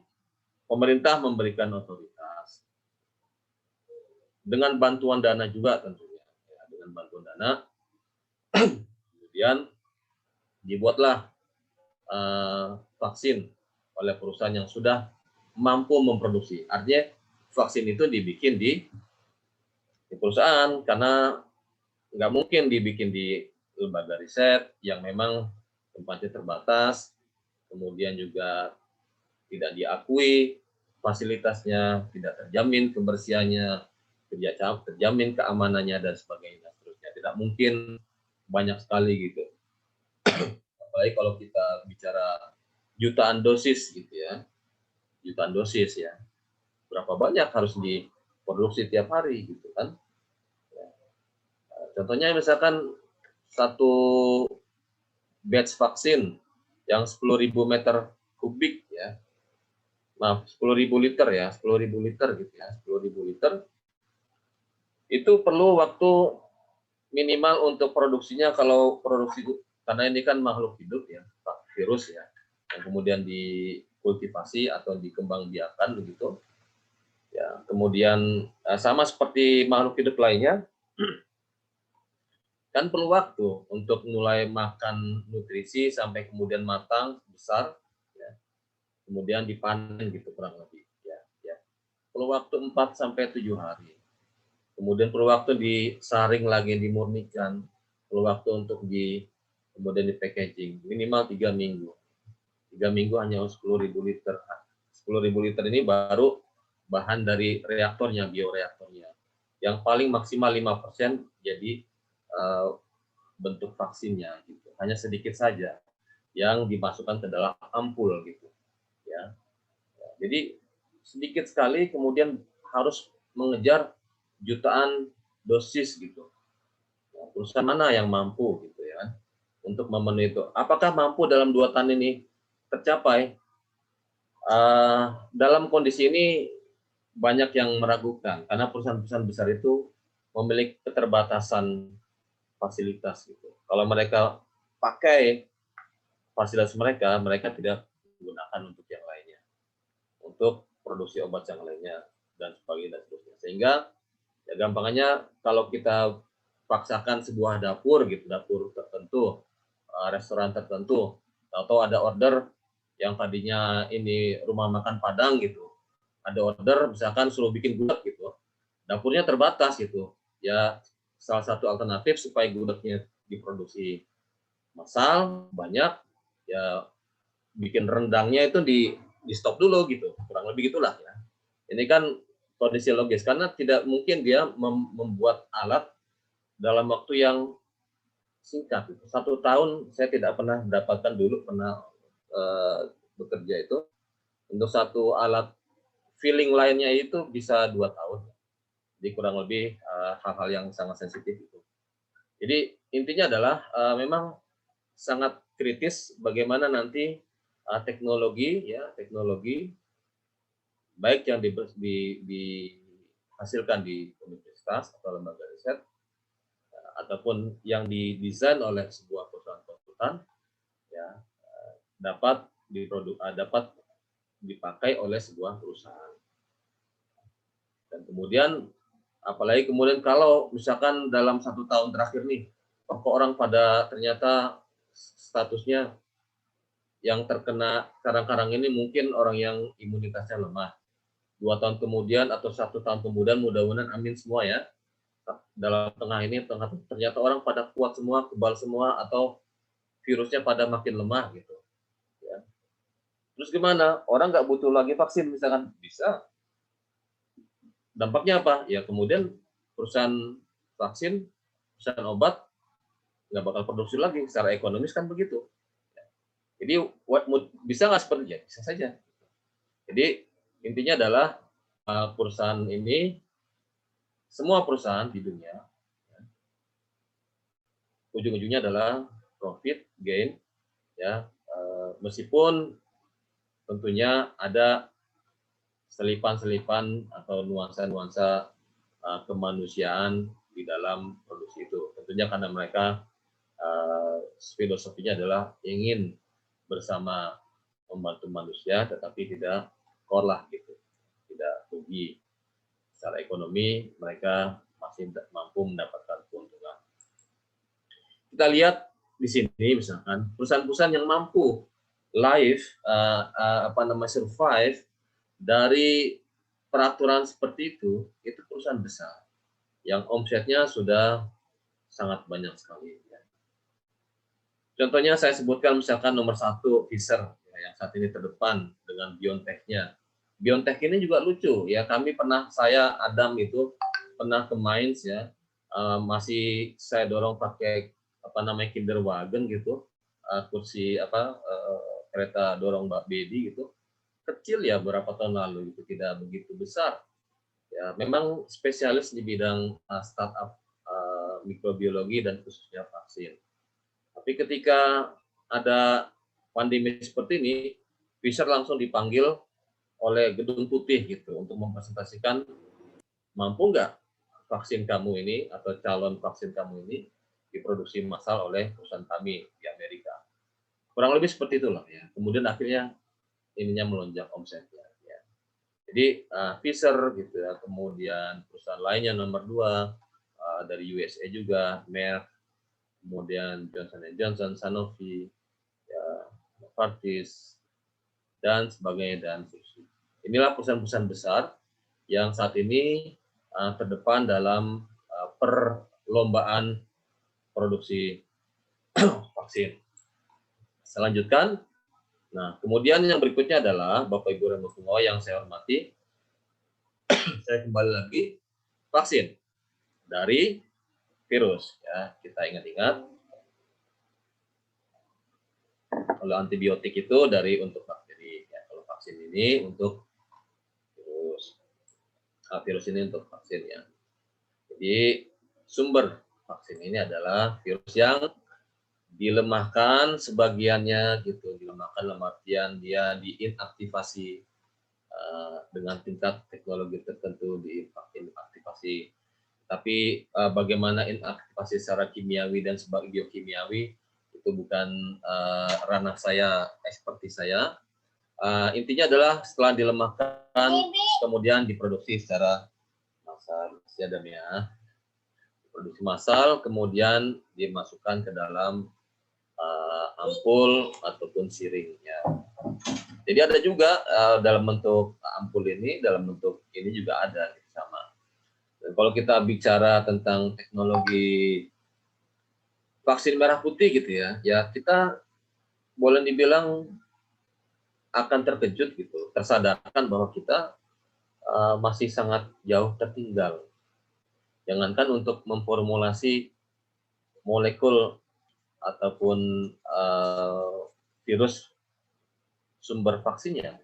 pemerintah memberikan otoritas dengan bantuan dana juga tentunya. Ya, dengan bantuan dana, kemudian dibuatlah vaksin oleh perusahaan yang sudah mampu memproduksi. Artinya vaksin itu dibikin di perusahaan karena nggak mungkin dibikin di lembaga riset yang memang tempatnya terbatas, kemudian juga tidak diakui fasilitasnya, tidak terjamin kebersihannya, tidak terjamin keamanannya dan sebagainya. Seterusnya tidak mungkin banyak sekali gitu. Apalagi kalau kita bicara jutaan dosis gitu ya, jutaan dosis ya, berapa banyak harus diproduksi tiap hari gitu kan. contohnya misalkan satu batch vaksin yang 10.000 meter kubik ya, maaf 10.000 liter ya, 10.000 liter gitu ya, 10.000 liter itu perlu waktu minimal untuk produksinya. Kalau produksi, karena ini kan makhluk hidup ya, virus ya, yang kemudian dikultivasi atau dikembangbiakan begitu ya, kemudian sama seperti makhluk hidup lainnya kan perlu waktu untuk mulai makan nutrisi sampai kemudian matang besar ya, kemudian dipanen gitu kurang lebih ya, ya. Perlu waktu 4 sampai 7 hari, kemudian perlu waktu disaring lagi, dimurnikan, perlu waktu untuk kemudian di packaging minimal 3 minggu. 3 minggu hanya 10.000 liter. 10.000 liter ini baru bahan dari reaktornya, bioreaktornya. Yang paling maksimal 5% jadi bentuk vaksinnya gitu. Hanya sedikit saja yang dimasukkan ke dalam ampul gitu. Ya. Jadi sedikit sekali kemudian harus mengejar jutaan dosis gitu. Nah, perusahaan mana yang mampu gitu ya untuk memenuhi itu? Apakah mampu dalam 2 tahun ini tercapai? Dalam kondisi ini banyak yang meragukan karena perusahaan-perusahaan besar itu memiliki keterbatasan fasilitas gitu. Kalau mereka pakai fasilitas mereka, mereka tidak menggunakan untuk yang lainnya, untuk produksi obat yang lainnya dan sebagainya dan seterusnya. Sehingga ya gampangannya kalau kita paksakan sebuah dapur gitu, dapur tertentu, restoran tertentu, atau ada order yang tadinya ini rumah makan Padang gitu, ada order misalkan suruh bikin gudeg gitu, dapurnya terbatas gitu, ya salah satu alternatif supaya gudegnya diproduksi massal banyak, ya bikin rendangnya itu di stop dulu gitu, kurang lebih gitulah ya. Ini kan kondisi logis karena tidak mungkin dia membuat alat dalam waktu yang singkat. 1 tahun saya tidak pernah mendapatkan, dulu pernah bekerja itu untuk satu alat filling lainnya itu bisa 2 tahun. Jadi kurang lebih hal-hal yang sangat sensitif itu. Jadi intinya adalah memang sangat kritis bagaimana nanti teknologi baik yang dihasilkan di universitas atau lembaga riset ataupun yang didesain oleh sebuah perusahaan konsultan ya dapat dipakai oleh sebuah perusahaan. Dan kemudian apalagi kemudian kalau misalkan dalam 1 tahun terakhir nih, kok orang pada ternyata statusnya yang terkena karang-karang ini mungkin orang yang imunitasnya lemah. 2 tahun kemudian atau 1 tahun kemudian, mudah-mudahan amin semua ya, dalam ternyata orang pada kuat semua, kebal semua, atau virusnya pada makin lemah gitu. Ya. Terus gimana? Orang nggak butuh lagi vaksin misalkan? Bisa. Dampaknya apa? Ya kemudian perusahaan vaksin, perusahaan obat nggak bakal produksi lagi, secara ekonomis kan begitu. Jadi bisa nggak seperti itu? Bisa saja. Jadi intinya adalah perusahaan ini, semua perusahaan di dunia, ujung-ujungnya adalah profit gain, ya meskipun tentunya ada selipan-selipan atau nuansa-nuansa kemanusiaan di dalam produksi itu. Tentunya karena mereka filosofinya adalah ingin bersama membantu manusia, tetapi tidak core gitu, tidak rugi secara ekonomi, mereka masih mampu mendapatkan keuntungan. Kita lihat di sini misalkan perusahaan-perusahaan yang mampu survive dari peraturan seperti itu perusahaan besar yang omsetnya sudah sangat banyak sekali. Contohnya saya sebutkan misalkan nomor 1 Pfizer ya, yang saat ini terdepan dengan BioNTech-nya. BioNTech ini juga lucu ya. Saya Adam itu pernah ke Mainz ya, masih saya dorong pakai Kinderwagen gitu, kursi kereta dorong Mbak Bedi gitu, kecil ya beberapa tahun lalu itu, tidak begitu besar. Ya memang spesialis di bidang startup mikrobiologi dan khususnya vaksin. Tapi ketika ada pandemi seperti ini, Pfizer langsung dipanggil oleh Gedung Putih gitu untuk mempresentasikan mampu nggak vaksin kamu ini atau calon vaksin kamu ini diproduksi massal oleh perusahaan kami di Amerika. Kurang lebih seperti itulah ya. Kemudian akhirnya ininya melonjak omsetnya. Ya. Jadi Pfizer gitu ya, kemudian perusahaan lainnya nomor 2 dari USA juga, Merck, kemudian Johnson & Johnson, Sanofi, ya, Novartis, dan sebagainya dan seterusnya. Inilah perusahaan-perusahaan besar yang saat ini terdepan dalam perlombaan produksi vaksin. Selanjutkan, nah kemudian yang berikutnya adalah Bapak Ibu dan Bapak yang saya hormati, saya kembali lagi vaksin dari virus. Ya, kita ingat-ingat kalau antibiotik itu dari untuk bakteri. Ya, kalau vaksin ini untuk virus. Virus ini untuk vaksin ya. Jadi sumber vaksin ini adalah virus yang dilemahkan sebagiannya gitu, dilemahkan dalam artian dia diinaktivasi dengan tingkat teknologi tertentu diinaktivasi. Tapi bagaimana inaktivasi secara kimiawi dan sebagai biokimiawi itu bukan ranah saya, ekspertis saya. Intinya adalah setelah dilemahkan kemudian diproduksi secara massal, ya, produksi massal kemudian dimasukkan ke dalam ampul ataupun siringnya. Jadi ada juga dalam bentuk ampul ini, dalam bentuk ini juga ada sama. Dan kalau kita bicara tentang teknologi vaksin merah putih gitu ya, ya kita boleh dibilang akan terkejut gitu, tersadarkan bahwa kita masih sangat jauh tertinggal. Jangankan untuk memformulasi molekul ataupun virus sumber vaksinnya.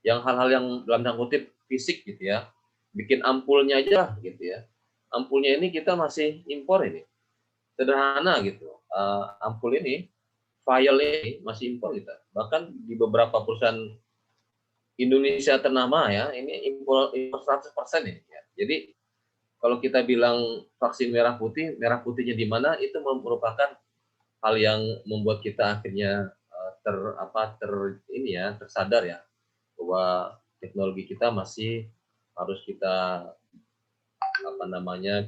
Yang hal-hal yang dalam tanda kutip fisik gitu ya, bikin ampulnya aja gitu ya. Ampulnya ini kita masih impor ini. Sederhana gitu. Ampul ini, vial ini masih impor kita. Bahkan di beberapa perusahaan Indonesia ternama ya, ini impor 100% ini ya. Jadi kalau kita bilang vaksin merah putihnya di mana itu merupakan hal yang membuat kita akhirnya tersadar ya bahwa teknologi kita masih harus kita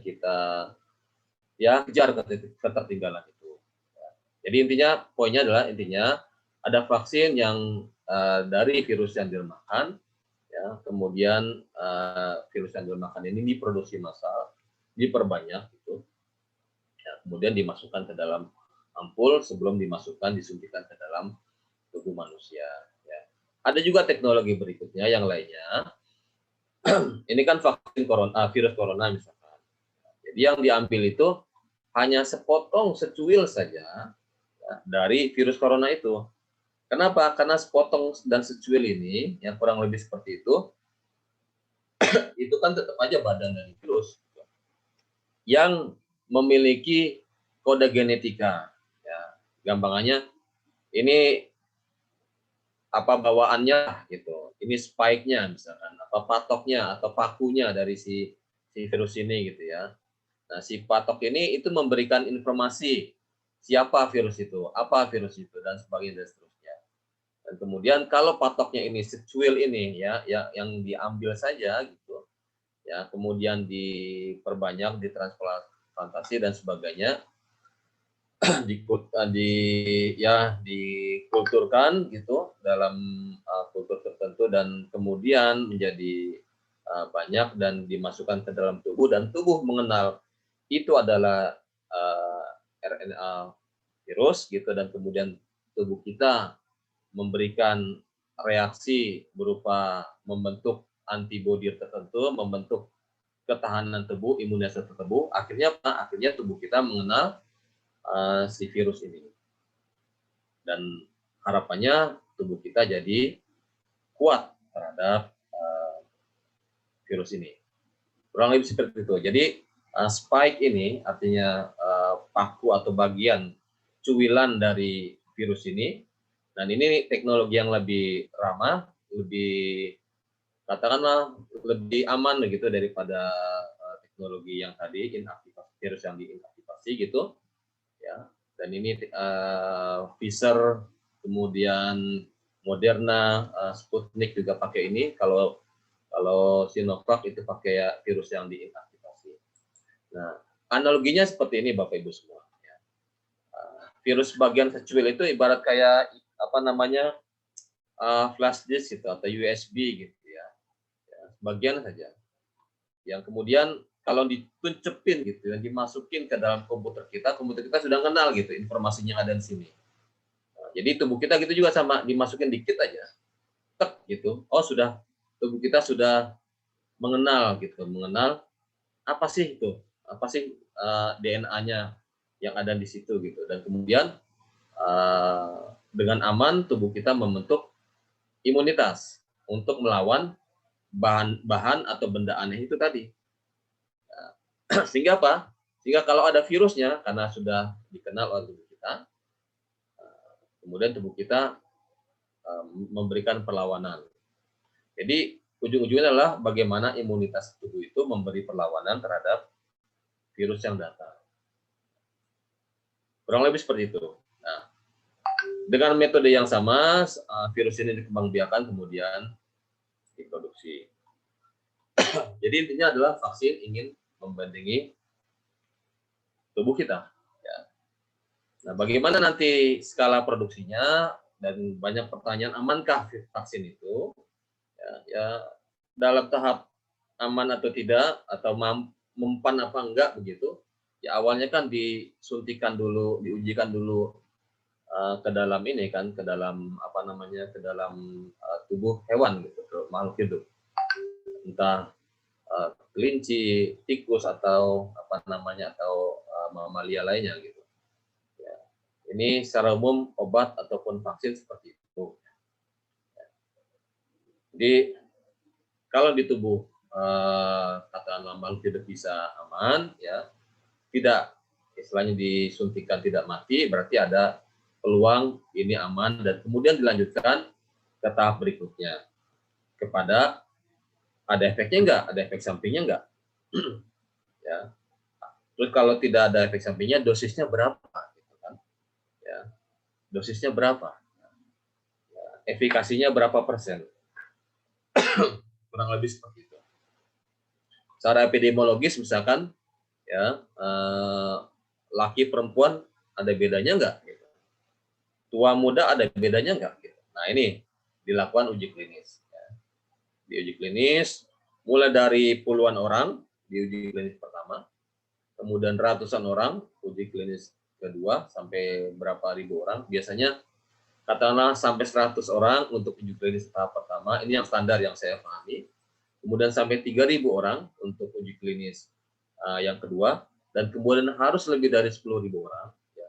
kita ya kejar ketertinggalan itu. Jadi poinnya adalah ada vaksin yang dari virus yang dilemahkan, ya, kemudian virus yang dilemahkan ini diproduksi massal, diperbanyak gitu, ya, kemudian dimasukkan ke dalam ampul sebelum disuntikan ke dalam tubuh manusia. Ya. Ada juga teknologi berikutnya yang lainnya. Ini kan vaksin virus corona misalkan. Jadi yang diambil itu hanya sepotong secuil saja ya, dari virus corona itu. Kenapa? Karena sepotong dan secuil ini yang kurang lebih seperti itu kan tetap aja badan dari virus yang memiliki kode genetika. Ya, gampangannya ini apa bawaannya gitu. Ini spike-nya misalkan, apa patoknya atau pakunya dari si virus ini gitu ya. Nah, si patok ini itu memberikan informasi siapa virus itu, apa virus itu dan sebagainya dan seterusnya. Dan kemudian kalau patoknya ini secuil ini ya yang diambil saja gitu. Ya, kemudian diperbanyak, ditransplantasi dan sebagainya. Dikulturkan gitu dalam kultur tertentu dan kemudian menjadi banyak dan dimasukkan ke dalam tubuh dan tubuh mengenal itu adalah RNA virus gitu dan kemudian tubuh kita memberikan reaksi berupa membentuk antibodi tertentu, membentuk ketahanan tubuh, imunitas tubuh, akhirnya tubuh kita mengenal si virus ini. Dan harapannya tubuh kita jadi kuat terhadap virus ini. Kurang lebih seperti itu. Jadi spike ini artinya paku atau bagian cuwilan dari virus ini. Dan ini teknologi yang lebih ramah, lebih katakanlah lebih aman gitu daripada teknologi yang tadi inaktivasi virus yang diinaktivasi gitu ya. Dan ini Pfizer, kemudian Moderna, Sputnik juga pakai ini. Kalau Sinovac itu pakai virus yang diinaktivasi. Nah, analoginya seperti ini Bapak Ibu semua. Ya. Virus bagian secuil itu ibarat kayak apa namanya flash disk gitu atau USB gitu ya. Bagian saja. Yang kemudian kalau dituncepin gitu, yang dimasukin ke dalam komputer kita sudah kenal gitu informasinya ada di sini. Nah, jadi tubuh kita gitu juga sama, dimasukin dikit aja, tek gitu. Oh sudah, tubuh kita sudah mengenal gitu, mengenal apa sih itu, apa sih DNA-nya yang ada di situ gitu. Dan kemudian dengan aman tubuh kita membentuk imunitas untuk melawan bahan atau benda aneh itu tadi. Sehingga apa? Sehingga kalau ada virusnya, karena sudah dikenal oleh tubuh kita, kemudian tubuh kita memberikan perlawanan. Jadi ujung-ujungnya adalah bagaimana imunitas tubuh itu memberi perlawanan terhadap virus yang datang. Kurang lebih seperti itu. Nah, dengan metode yang sama, virus ini dikembangbiakan kemudian diproduksi. Jadi intinya adalah vaksin ingin membandingi tubuh kita. Ya. Nah, bagaimana nanti skala produksinya dan banyak pertanyaan, amankah vaksin itu? Ya, dalam tahap aman atau tidak atau mempan apa enggak begitu? Ya awalnya kan disuntikan dulu, diujikan dulu ke dalam ini kan, ke dalam apa namanya, ke dalam tubuh hewan gitu, ke makhluk hidup. Entah kelinci, tikus atau apa namanya atau mamalia lainnya gitu. Ya. Ini secara umum obat ataupun vaksin seperti itu. Jadi kalau di tubuh katakanlah makhluk hidup bisa aman, ya tidak istilahnya disuntikan tidak mati, berarti ada peluang ini aman dan kemudian dilanjutkan ke tahap berikutnya kepada ada efeknya enggak, ada efek sampingnya enggak. Ya. Terus kalau tidak ada efek sampingnya, dosisnya berapa? Gitu kan? Ya. Dosisnya berapa? Ya. Efikasinya berapa persen? Kurang lebih seperti itu. Secara epidemiologis misalkan, ya laki perempuan ada bedanya enggak? Gitu. Tua muda ada bedanya enggak? Gitu. Nah ini dilakukan uji klinis. Ya. Di uji klinis mulai dari puluhan orang di uji klinis pertama, kemudian ratusan orang uji klinis kedua sampai berapa ribu orang. Biasanya katakanlah sampai 100 orang untuk uji klinis tahap pertama. Ini yang standar yang saya pahami. Kemudian sampai 3.000 orang untuk uji klinis yang kedua, dan kemudian harus lebih dari 10.000 orang. Ya.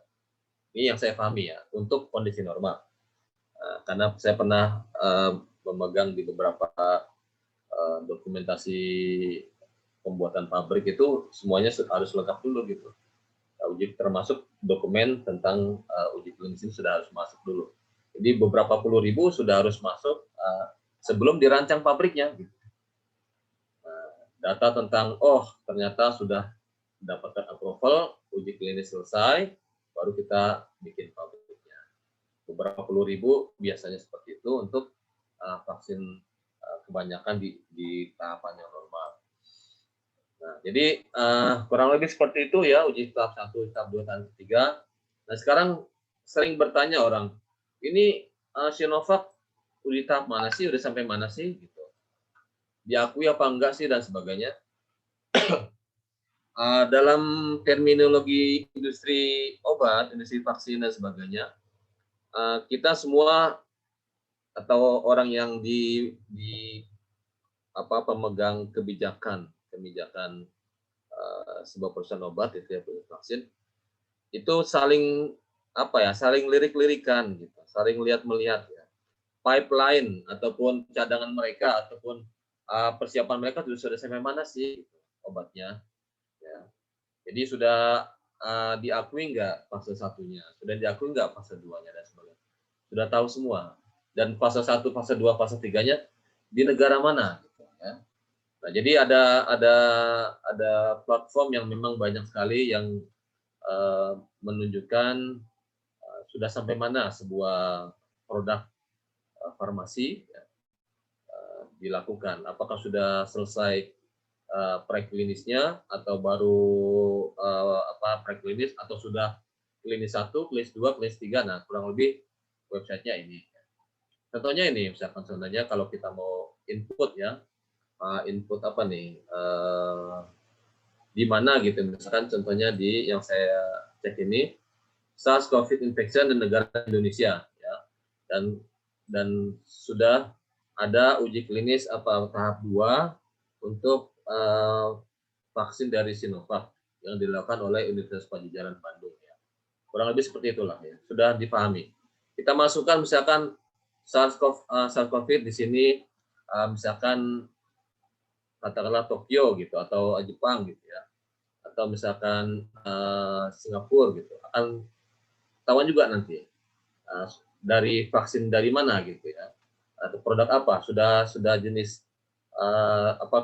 Ini yang saya pahami ya untuk kondisi normal. Karena saya pernah memegang di beberapa dokumentasi pembuatan pabrik itu semuanya harus lengkap dulu gitu. Uji termasuk dokumen tentang uji klinis ini sudah harus masuk dulu. Jadi beberapa puluh ribu sudah harus masuk sebelum dirancang pabriknya. Gitu. Data tentang ternyata sudah mendapatkan approval, uji klinis selesai, baru kita bikin pabriknya. Beberapa puluh ribu biasanya seperti itu untuk vaksin kebanyakan di tahapan yang normal. Nah, jadi kurang lebih seperti itu ya uji tahap 1, tahap 2, tahap 3. Nah, sekarang sering bertanya orang, ini Sinovac uji tahap mana sih, udah sampai mana sih gitu. Diakui apa enggak sih dan sebagainya. Dalam terminologi industri obat, industri vaksin dan sebagainya, kita semua atau orang yang pemegang kebijakan sebuah perusahaan obat itu ya vaksin itu saling lirik-lirikan gitu, saling lihat-melihat ya. Pipeline ataupun cadangan mereka ataupun persiapan mereka sudah sampai mana sih gitu, obatnya ya. Jadi sudah diakui nggak fase satunya, sudah diakui nggak fase 2-nya dan sebagainya. Sudah tahu semua. Dan fase 1, fase 2, fase 3-nya di negara mana gitu ya. Nah, jadi ada platform yang memang banyak sekali yang menunjukkan sudah sampai mana sebuah produk farmasi ya, dilakukan. Apakah sudah selesai preklinisnya atau baru preklinis atau sudah klinis 1, klinis 2, klinis 3. Nah, kurang lebih websitenya ini. Contohnya ini, misalkan contohnya kalau kita mau input ya, input apa nih, di mana gitu, misalkan contohnya di yang saya cek ini, SARS-CoV infection di negara Indonesia ya, dan sudah ada uji klinis tahap 2 untuk vaksin dari Sinovac yang dilakukan oleh Universitas Padjadjaran Bandung ya. Kurang lebih seperti itulah ya, sudah dipahami. Kita masukkan misalkan SARS-CoV di sini misalkan katakanlah Tokyo gitu atau Jepang gitu ya. Atau misalkan Singapura gitu. Akan ketahuan juga nanti dari vaksin dari mana gitu ya. Atau produk apa? Sudah jenis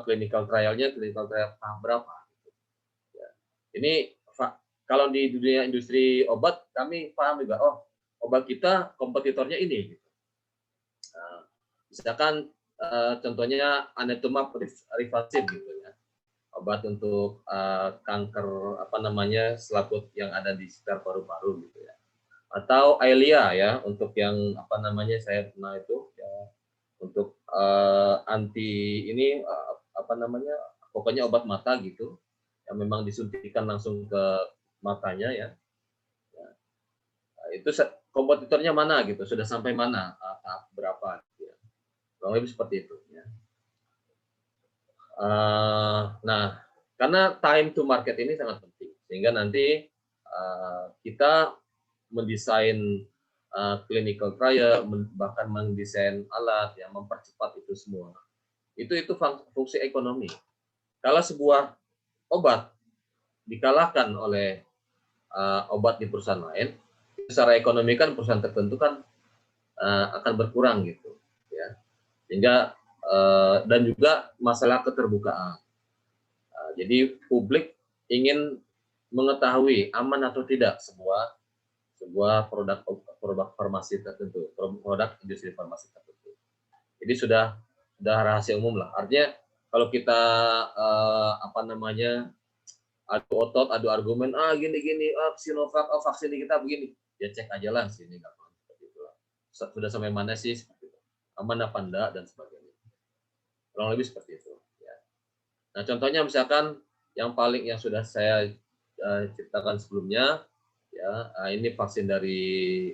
clinical trial-nya, clinical trial tahap berapa gitu. Ya. Ini kalau di dunia industri obat kami paham juga, oh obat kita kompetitornya ini gitu. Misalkan contohnya Anetumab Rivasib gitu ya, obat untuk kanker selaput yang ada di sekitar paru-paru gitu ya, atau Eylea ya untuk yang saya pernah itu ya, untuk anti ini pokoknya obat mata gitu yang memang disuntikan langsung ke matanya ya. Nah, itu kompetitornya mana gitu, sudah sampai mana tahap berapa gitu ya. Kurang lebih seperti itu ya. Nah, karena time to market ini sangat penting, sehingga nanti kita mendesain clinical trial, bahkan mendesain alat yang mempercepat itu semua. Itu fungsi ekonomi. Kalau sebuah obat dikalahkan oleh obat di perusahaan lain, secara ekonomi kan perusahaan tertentu kan akan berkurang gitu, ya. Sehingga dan juga masalah keterbukaan. Jadi publik ingin mengetahui aman atau tidak sebuah produk farmasi tertentu, produk industri farmasi tertentu. Jadi sudah rahasia umum lah. Artinya kalau kita adu otot, adu argumen, gini, Sinovac, vaksin kita begini, ya cek aja lah sini nggak apa seperti itu lah. Sudah sampai mana sih seperti itu, aman apa enggak dan sebagainya. Kurang lebih seperti itu. Ya. Nah contohnya misalkan yang sudah saya ceritakan sebelumnya, ya ini vaksin dari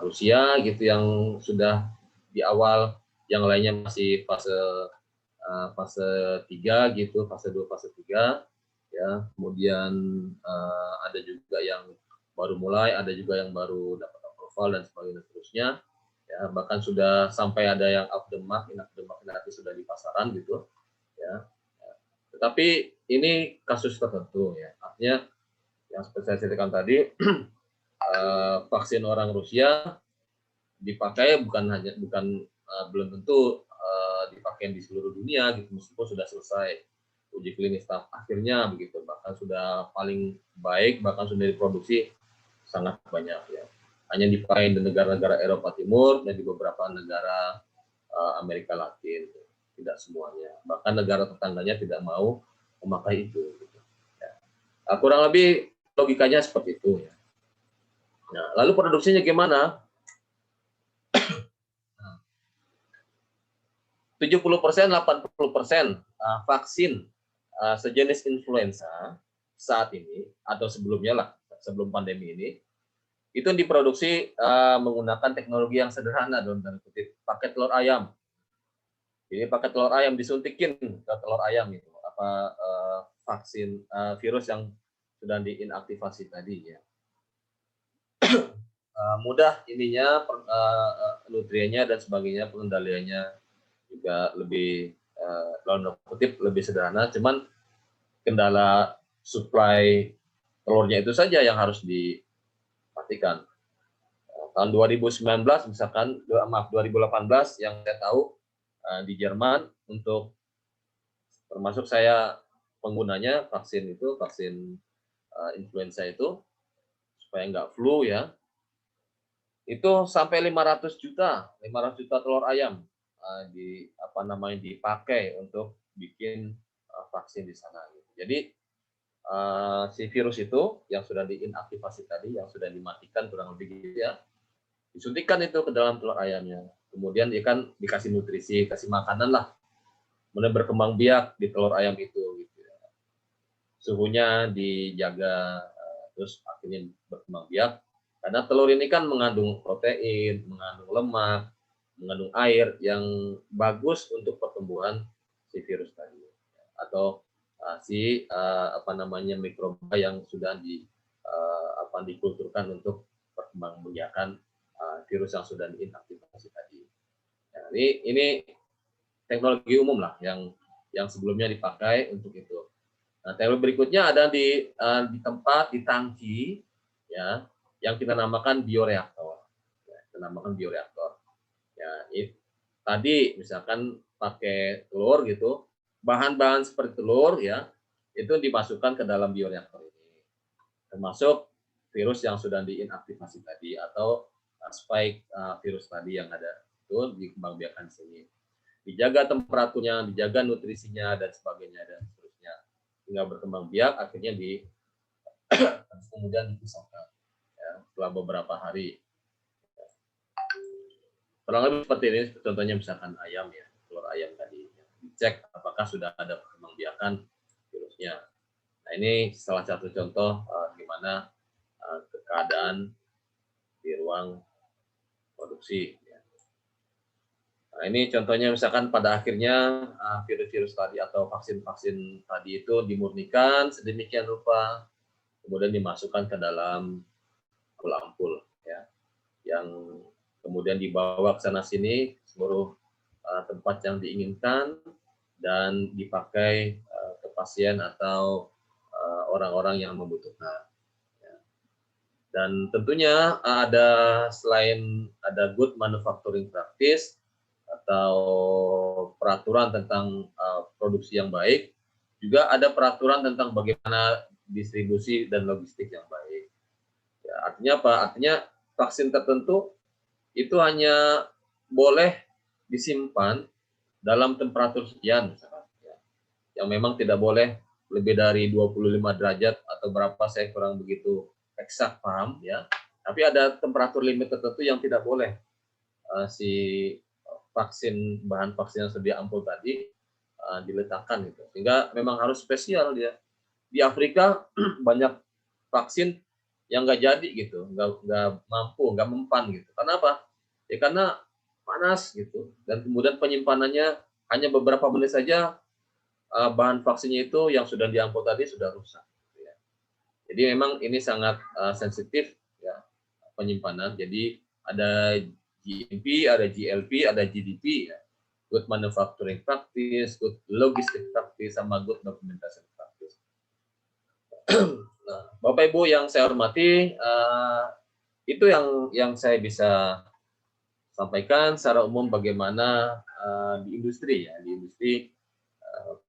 Rusia gitu yang sudah di awal, yang lainnya masih fase 3 gitu, fase 2, fase 3 ya. Kemudian ada juga yang baru mulai, ada juga yang baru dapat approval dan sebagainya terusnya. Ya, bahkan sudah sampai ada yang off the mark nanti sudah di pasaran gitu ya. Tetapi ini kasus tertentu ya. Artinya yang seperti saya ceritakan tadi, vaksin orang Rusia dipakai belum tentu dipakai di seluruh dunia gitu, meskipun sudah selesai uji klinis tahap akhirnya begitu, bahkan sudah paling baik, bahkan sudah diproduksi sangat banyak ya. Hanya dipakai di negara-negara Eropa Timur dan di beberapa negara Amerika Latin, tidak semuanya. Bahkan negara tetangganya tidak mau memakai itu. Gitu. Ya. Kurang lebih logikanya seperti itu ya. Nah, lalu produksinya gimana? 70%, 80% vaksin sejenis influenza saat ini atau sebelumnya lah, sebelum pandemi ini, itu diproduksi menggunakan teknologi yang sederhana dalam tanda kutip, pakai telur ayam. Jadi pakai telur ayam disuntikin ke telur ayam itu vaksin virus yang sudah diinaktivasi tadi ya. Mudah ininya nutriennya dan sebagainya, pengendaliannya juga lebih dalam kutip lebih sederhana, cuman kendala supply telurnya itu saja yang harus diperhatikan. Tahun 2019 misalkan, 2018 yang saya tahu di Jerman untuk termasuk saya penggunanya vaksin influenza itu supaya nggak flu ya, itu sampai 500 juta telur ayam dipakai untuk bikin vaksin di sana. Jadi si virus itu yang sudah diinaktivasi tadi, yang sudah dimatikan kurang lebih gitu ya, disuntikan itu ke dalam telur ayamnya. Kemudian dia kan dikasih nutrisi, kasih makanan lah, kemudian berkembang biak di telur ayam itu. Gitu ya. Suhunya dijaga, terus akhirnya berkembang biak. Karena telur ini kan mengandung protein, mengandung lemak, mengandung air yang bagus untuk pertumbuhan si virus tadi, atau mikroba yang sudah dikulturkan untuk perkembangbiakan virus yang sudah diinaktivasi tadi. Ya, ini teknologi umum lah yang sebelumnya dipakai untuk itu. Nah, teknologi berikutnya ada di tempat di tangki ya, yang kita namakan bioreaktor. Ya, kita namakan bioreaktor. Ya, tadi misalkan pakai telur gitu, bahan-bahan seperti telur ya, itu dimasukkan ke dalam bioreaktor ini. Termasuk virus yang sudah diinaktivasi tadi atau spike virus tadi yang ada itu dikembangbiakan di sini. Dijaga temperaturnya, dijaga nutrisinya dan sebagainya dan seterusnya. Hingga berkembang biak akhirnya kemudian dipisahkan ya, setelah beberapa hari. Kurang lebih seperti ini contohnya misalkan ayam ya, telur ayam tadi. Dicek apakah sudah ada perkembangbiakan virusnya. Nah, ini salah satu contoh gimana keadaan di ruang produksi. Nah, ini contohnya misalkan pada akhirnya virus-virus tadi atau vaksin-vaksin tadi itu dimurnikan sedemikian rupa, kemudian dimasukkan ke dalam ampul-ampul ya, yang kemudian dibawa ke sana sini seluruh tempat yang diinginkan dan dipakai ke pasien atau orang-orang yang membutuhkan. Dan tentunya selain ada good manufacturing practice atau peraturan tentang produksi yang baik, juga ada peraturan tentang bagaimana distribusi dan logistik yang baik. Ya, artinya apa? Artinya vaksin tertentu itu hanya boleh disimpan dalam temperatur sekian, misalkan, ya, yang memang tidak boleh lebih dari 25 derajat atau berapa, saya kurang begitu eksak paham ya. Tapi ada temperatur limit tertentu yang tidak boleh si bahan vaksin yang sudah ampul tadi diletakkan gitu. Sehingga memang harus spesial dia. Di Afrika banyak vaksin yang nggak jadi gitu, nggak mampu, nggak mempan gitu. Karena apa? Ya karena panas gitu. Dan kemudian penyimpanannya hanya beberapa menit saja, bahan vaksinnya itu yang sudah diampul tadi sudah rusak. Gitu ya. Jadi memang ini sangat sensitif ya penyimpanan. Jadi ada GMP, ada GLP, ada GDP ya. Good manufacturing practice, good logistic practice, sama good documentation practice. Nah, Bapak Ibu yang saya hormati, itu yang saya bisa sampaikan secara umum bagaimana di industri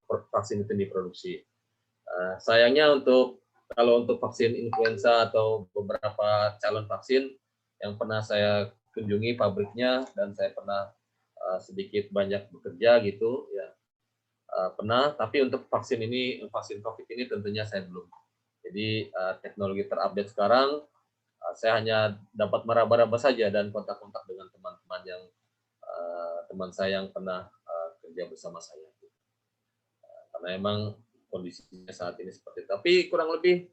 vaksin itu diproduksi. Sayangnya kalau untuk vaksin influenza atau beberapa calon vaksin yang pernah saya kunjungi pabriknya dan saya pernah sedikit banyak bekerja gitu ya, pernah, tapi untuk vaksin COVID ini tentunya saya belum. Jadi teknologi terupdate sekarang saya hanya dapat meraba-raba saja dan kontak-kontak dengan teman-teman teman saya yang pernah kerja bersama saya. Karena emang kondisinya saat ini seperti itu. Tapi kurang lebih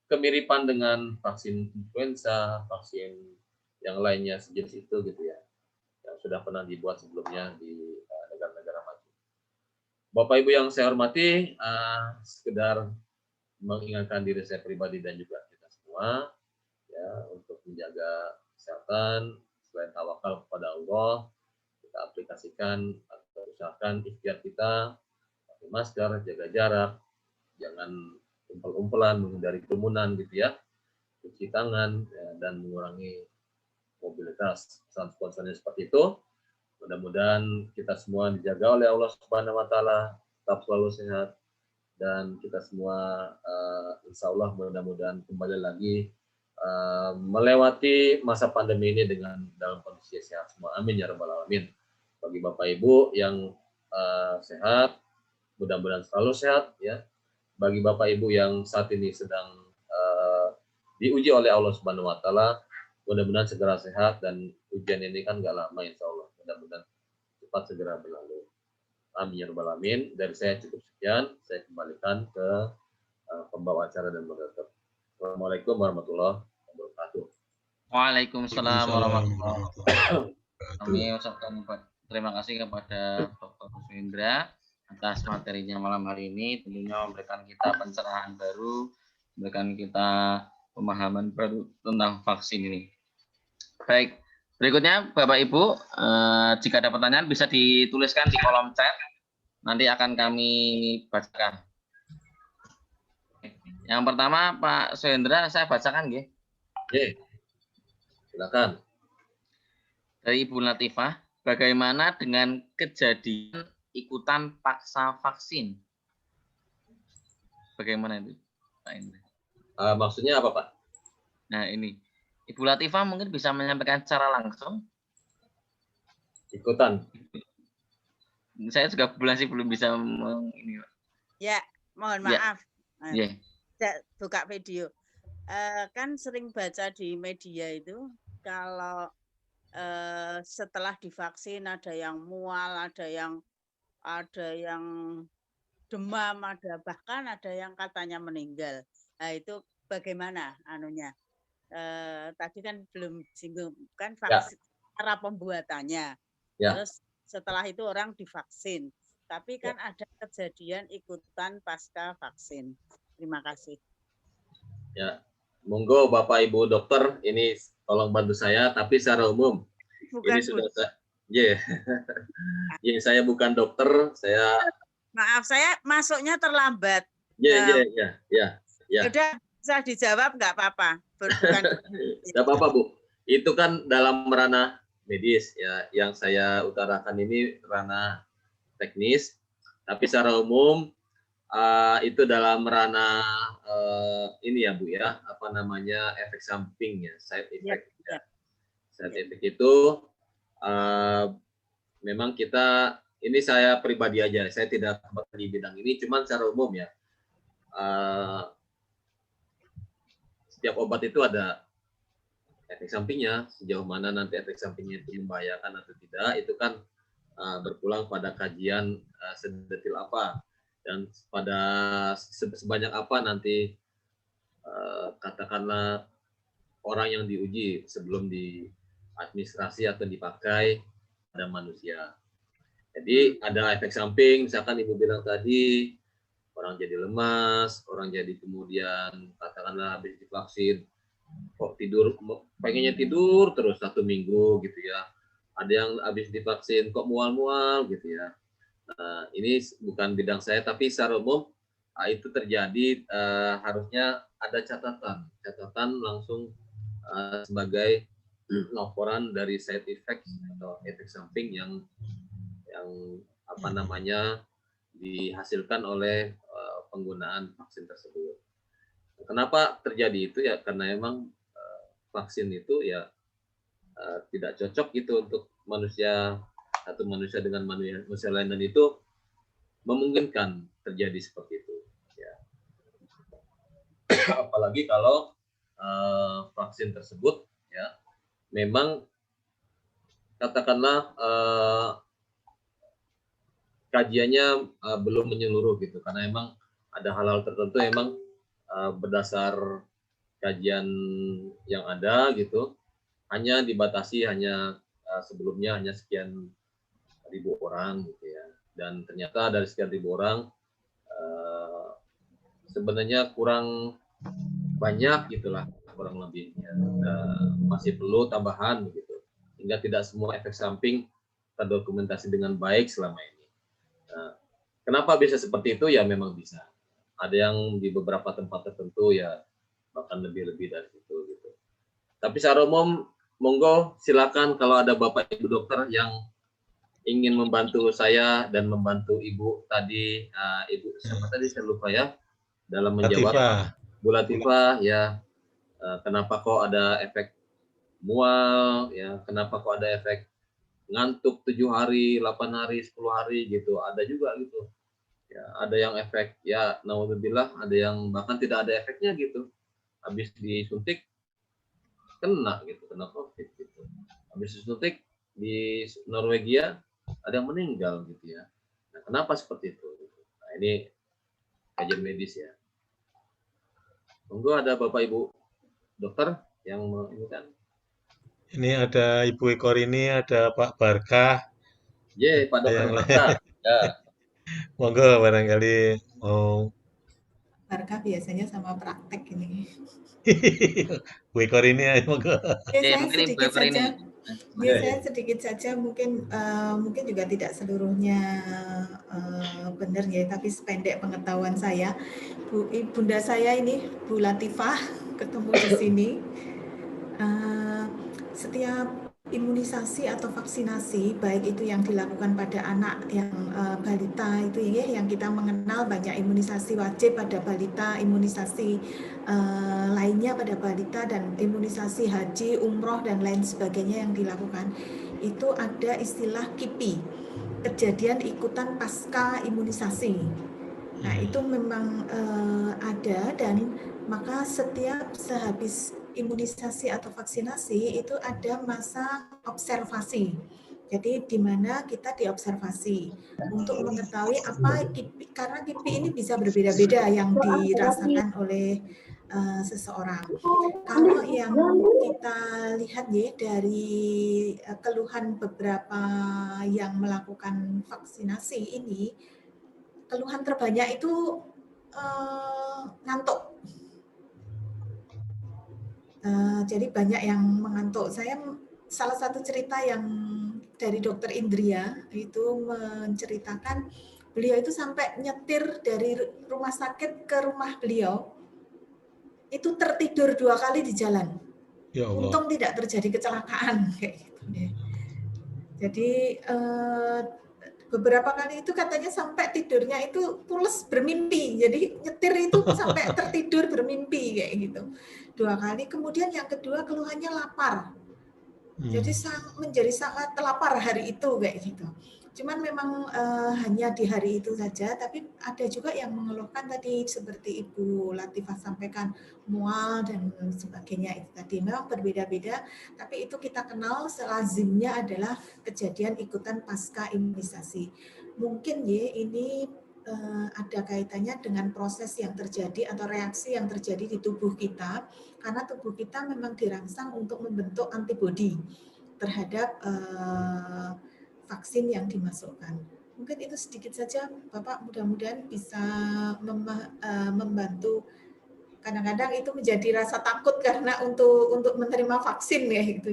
kemiripan dengan vaksin influenza, vaksin yang lainnya sejenis itu gitu ya, yang sudah pernah dibuat sebelumnya di negara-negara maju. Bapak Ibu yang saya hormati, sekedar mengingatkan diri saya pribadi dan juga kita semua ya untuk menjaga kesehatan, selain tawakal kepada Allah, kita aplikasikan atau usahakan ikhtiar kita pakai masker, jaga jarak, jangan umpel-umpelan, menghindari kerumunan gitu ya, cuci tangan ya, dan mengurangi mobilitas. Pesan-pesannya seperti itu. Mudah-mudahan kita semua dijaga oleh Allah Subhanahu wa taala, tetap selalu sehat, dan kita semua insya Allah mudah-mudahan kembali lagi melewati masa pandemi ini dengan dalam kondisi sehat semua. Amin ya rabbal alamin. Bagi Bapak Ibu yang sehat, mudah-mudahan selalu sehat ya. Bagi Bapak Ibu yang saat ini sedang diuji oleh Allah Subhanahu wa taala, mudah-mudahan segera sehat, dan ujian ini kan nggak lama insya Allah. Mudah-mudahan cepat segera berlalu. Amin ya rabbal alamin. Dari saya cukup sekian, saya kembalikan ke pembawa acara dan moderator. Assalamualaikum warahmatullahi wabarakatuh. Waalaikumsalam warahmatullahi wabarakatuh. Wabarakatuh. Kami ucapkan terima kasih kepada Dr. Kuswindra atas materinya malam hari ini, tentunya memberikan kita pencerahan baru, memberikan kita pemahaman baru tentang vaksin ini. Baik, berikutnya Bapak Ibu, jika ada pertanyaan bisa dituliskan di kolom chat, nanti akan kami bacakan. Yang pertama Pak Suhendra, saya bacakan nggih. Oke, silakan. Dari Ibu Latifah, bagaimana dengan kejadian ikutan paksa vaksin? Bagaimana itu, Pak Indra? Maksudnya apa, Pak? Nah, ini. Ibu Latifah mungkin bisa menyampaikan secara langsung. Ikutan. Saya juga belum bisa ini. Ya, mohon maaf. Ya. Buka video. Kan sering baca di media itu kalau setelah divaksin ada yang mual, ada yang demam, bahkan ada yang katanya meninggal. Nah, itu bagaimana anunya? Tadi kan belum singgung kan vaksin cara pembuatannya. Ya. Terus setelah itu orang divaksin. Tapi kan ada kejadian ikutan pasca vaksin. Terima kasih. Ya, monggo Bapak Ibu dokter, ini tolong bantu saya, tapi secara umum. Bukan, ini sudah saya bukan dokter, saya. Maaf, saya masuknya terlambat. Ya. Udah bisa dijawab nggak apa-apa. Nggak apa-apa Bu. Itu kan dalam ranah medis ya. Yang saya utarakan ini ranah teknis, tapi secara umum itu dalam ranah ini ya Bu ya, apa namanya, efek samping ya, side effect. Ya. Side effect itu memang kita, ini saya pribadi aja, saya tidak di bidang ini, cuman secara umum ya, setiap obat itu ada efek sampingnya, sejauh mana nanti efek sampingnya itu membahayakan atau tidak, itu kan berpulang pada kajian sedetil apa, dan pada sebanyak apa nanti katakanlah orang yang diuji sebelum diadministrasi atau dipakai pada manusia. Jadi ada efek samping, misalkan Ibu bilang tadi, orang jadi lemas, orang jadi kemudian katakanlah habis divaksin, kok tidur, pengennya tidur terus 1 minggu gitu ya. Ada yang habis divaksin kok mual-mual gitu ya. Ini bukan bidang saya, tapi secara umum itu terjadi, harusnya ada catatan langsung sebagai laporan dari side effect atau efek samping yang apa namanya dihasilkan oleh penggunaan vaksin tersebut. Kenapa terjadi itu ya? Karena memang vaksin itu ya tidak cocok gitu untuk manusia, atau manusia dengan manusia lain, dan itu memungkinkan terjadi seperti itu. Ya. Apalagi kalau vaksin tersebut ya memang katakanlah kajiannya belum menyeluruh gitu, karena memang ada hal-hal tertentu memang berdasar kajian yang ada gitu, hanya dibatasi sebelumnya hanya sekian ribu orang gitu ya, dan ternyata dari sekian ribu orang sebenarnya kurang banyak gitulah kurang lebihnya, masih perlu tambahan begitu, hingga tidak semua efek samping terdokumentasi dengan baik selama ini. Kenapa bisa seperti itu? Ya memang bisa. Ada yang di beberapa tempat tertentu ya bahkan lebih dari itu gitu. Tapi secara umum monggo silakan kalau ada Bapak Ibu dokter yang ingin membantu saya dan membantu Ibu tadi, Ibu siapa tadi saya lupa ya, dalam menjawab Latifah. Bu Latifah ya, kenapa kok ada efek mual ya, kenapa kok ada efek ngantuk 7 hari, 8 hari, 10 hari gitu, ada juga gitu. Ya, ada yang efek ya naudzubillah, ada yang bahkan tidak ada efeknya gitu. Habis disuntik kena gitu, kena COVID gitu. Habis disuntik di Norwegia ada yang meninggal gitu ya. Nah, kenapa seperti itu? Nah, ini kajian medis ya. Monggo ada Bapak Ibu dokter yang mau ini kan. Ini ada Ibu Ekor ini, ada Pak Barkah, Pak ada dokter yang Barka. lain. Ya, Monggo barangkali mau. Barkah biasanya sama praktek ini. Bu Ekor ini ayo monggo. Ya, saya Mungkin Ibu sedikit Ekor ini. saja. Ya, saya sedikit saja mungkin mungkin juga tidak seluruhnya benar ya, tapi sependek pengetahuan saya. Bunda saya ini Bu Latifah ketemu di sini. Setiap imunisasi atau vaksinasi, baik itu yang dilakukan pada anak yang balita itu ya, yang kita mengenal banyak imunisasi wajib pada balita, imunisasi lainnya pada balita, dan imunisasi haji, umroh, dan lain sebagainya yang dilakukan. Itu ada istilah KIPI, kejadian ikutan pasca imunisasi. Nah, itu memang ada, dan maka setiap sehabis imunisasi atau vaksinasi itu ada masa observasi. Jadi di mana kita diobservasi untuk mengetahui apa KIPI, karena KIPI ini bisa berbeda-beda yang dirasakan oleh seseorang. Kalau yang kita lihat ya dari keluhan beberapa yang melakukan vaksinasi ini, keluhan terbanyak itu ngantuk. Jadi banyak yang mengantuk. Saya salah satu cerita yang dari Dokter Indria itu menceritakan beliau itu sampai nyetir dari rumah sakit ke rumah beliau itu tertidur 2 kali di jalan. Ya Allah. Untung tidak terjadi kecelakaan kayak gitu ya. Jadi beberapa kali itu katanya sampai tidurnya itu pules bermimpi, jadi nyetir itu sampai tertidur bermimpi kayak gitu 2 kali. Kemudian yang kedua keluhannya lapar, jadi menjadi sangat lapar hari itu kayak gitu. Cuman memang hanya di hari itu saja, tapi ada juga yang mengeluhkan tadi seperti Ibu Latifah sampaikan, mual dan sebagainya itu tadi. Memang berbeda-beda, tapi itu kita kenal selazimnya adalah kejadian ikutan pasca imunisasi. Mungkin ya ini ada kaitannya dengan proses yang terjadi atau reaksi yang terjadi di tubuh kita, karena tubuh kita memang dirangsang untuk membentuk antibodi terhadap vaksin yang dimasukkan. Mungkin itu sedikit saja, Bapak, mudah-mudahan bisa membantu. Kadang-kadang itu menjadi rasa takut karena untuk menerima vaksin ya gitu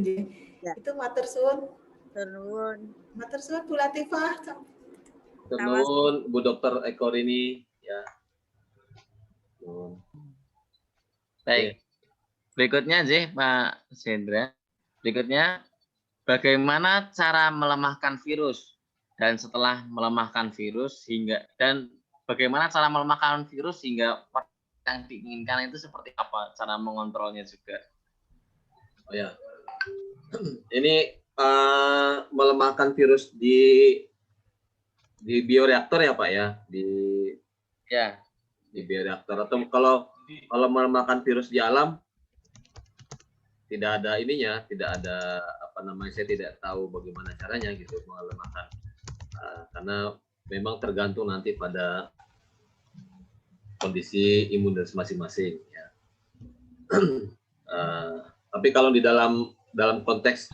ya. Itu matur suwun. Matur suwun Bu Latifah. Nuwun Bu Dokter Ekor ini ya. Baik. Berikutnya Pak Sendra. Berikutnya, bagaimana cara melemahkan virus, dan setelah melemahkan virus bagaimana cara melemahkan virus hingga yang diinginkan itu seperti apa, cara mengontrolnya juga. Oh ya, ini melemahkan virus di bioreaktor ya Pak ya, di bioreaktor, atau kalau melemahkan virus di alam tidak ada ininya, tidak ada saya tidak tahu bagaimana caranya gitu melemahkan, karena memang tergantung nanti pada kondisi imun masing-masing ya. Tapi kalau di dalam konteks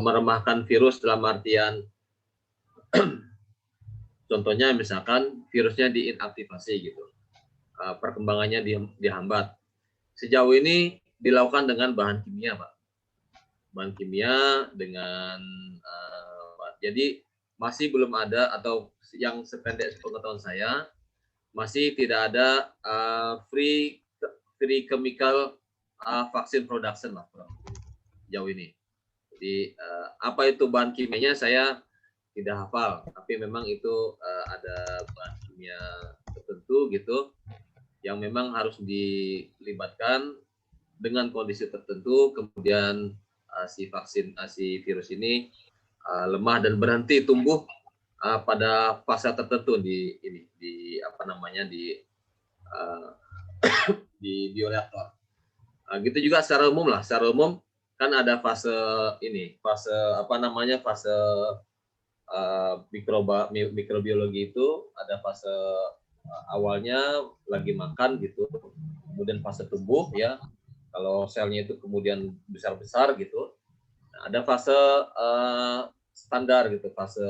meremahkan virus dalam artian contohnya misalkan virusnya diinaktivasi gitu, perkembangannya dihambat. Sejauh ini dilakukan dengan bahan kimia, Pak. Bahan kimia dengan jadi masih belum ada, atau yang sependek pengetahuan saya masih tidak ada free chemical vaksin production lah jauh ini. Jadi apa itu bahan kimianya saya tidak hafal, tapi memang itu ada bahan kimia tertentu gitu yang memang harus dilibatkan dengan kondisi tertentu, kemudian si virus ini lemah dan berhenti tumbuh pada fase tertentu di bioreaktor. Gitu juga secara umum lah, secara umum kan ada fase mikrobiologi itu ada fase awalnya lagi makan gitu, kemudian fase tumbuh ya, kalau selnya itu kemudian besar-besar gitu. Nah, ada fase standar gitu, fase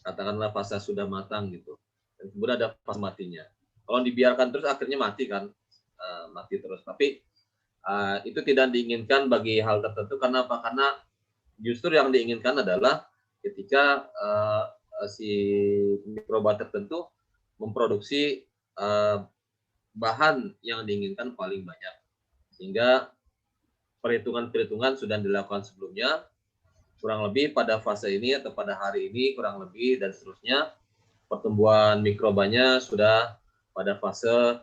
katakanlah fase sudah matang gitu, dan kemudian ada fase matinya. Kalau dibiarkan terus akhirnya mati kan, mati terus. Tapi itu tidak diinginkan bagi hal tertentu. Karena apa? Karena justru yang diinginkan adalah ketika si mikroba tertentu memproduksi bahan yang diinginkan paling banyak, sehingga perhitungan-perhitungan sudah dilakukan sebelumnya, kurang lebih pada fase ini atau pada hari ini kurang lebih dan seterusnya pertumbuhan mikrobanya sudah pada fase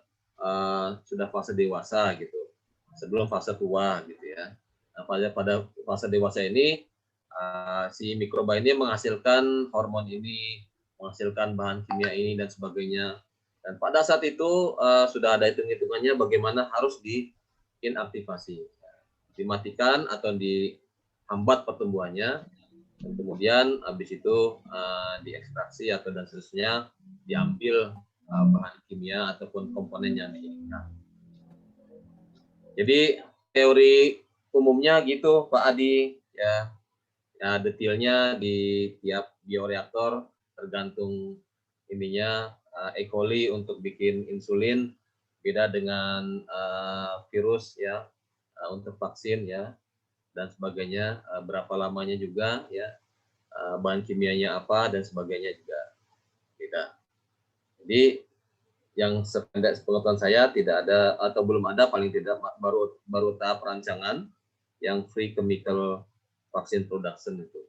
dewasa gitu, sebelum fase tua gitu ya. Nah, pada fase dewasa ini si mikroba ini menghasilkan hormon ini, menghasilkan bahan kimia ini dan sebagainya. Dan pada saat itu sudah ada hitung-hitungannya bagaimana harus diinaktivasi, dimatikan atau dihambat pertumbuhannya, dan kemudian habis itu diekstraksi atau dan seterusnya diambil bahan kimia ataupun komponen yang diinginkan. Jadi teori umumnya gitu Pak Adi ya. Ya, detailnya di tiap bioreaktor tergantung ininya. E. coli untuk bikin insulin beda dengan virus ya, untuk vaksin ya dan sebagainya, berapa lamanya juga ya, bahan kimianya apa dan sebagainya juga beda. Jadi yang sependek pengetahuan saya tidak ada atau belum ada, paling tidak baru tahap rancangan yang free chemical vaksin production itu.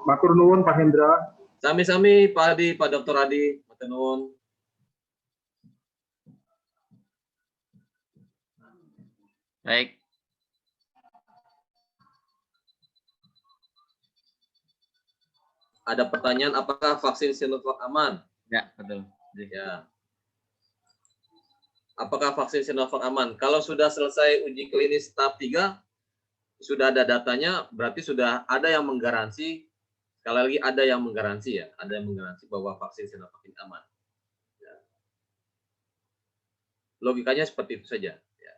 Matur nuwun Pak Hendra. Sami-sami Pak Adi, Pak Dr. Adi, matur nuwun. Baik. Ada pertanyaan, apakah vaksin Sinovac aman? Ya, betul. Ya. Apakah vaksin Sinovac aman? Kalau sudah selesai uji klinis tahap 3, sudah ada datanya, berarti sudah ada yang menggaransi, sekali lagi ada yang menggaransi ya, ada yang menggaransi bahwa vaksin Sinovac ini aman. Ya. Logikanya seperti itu saja. Ya.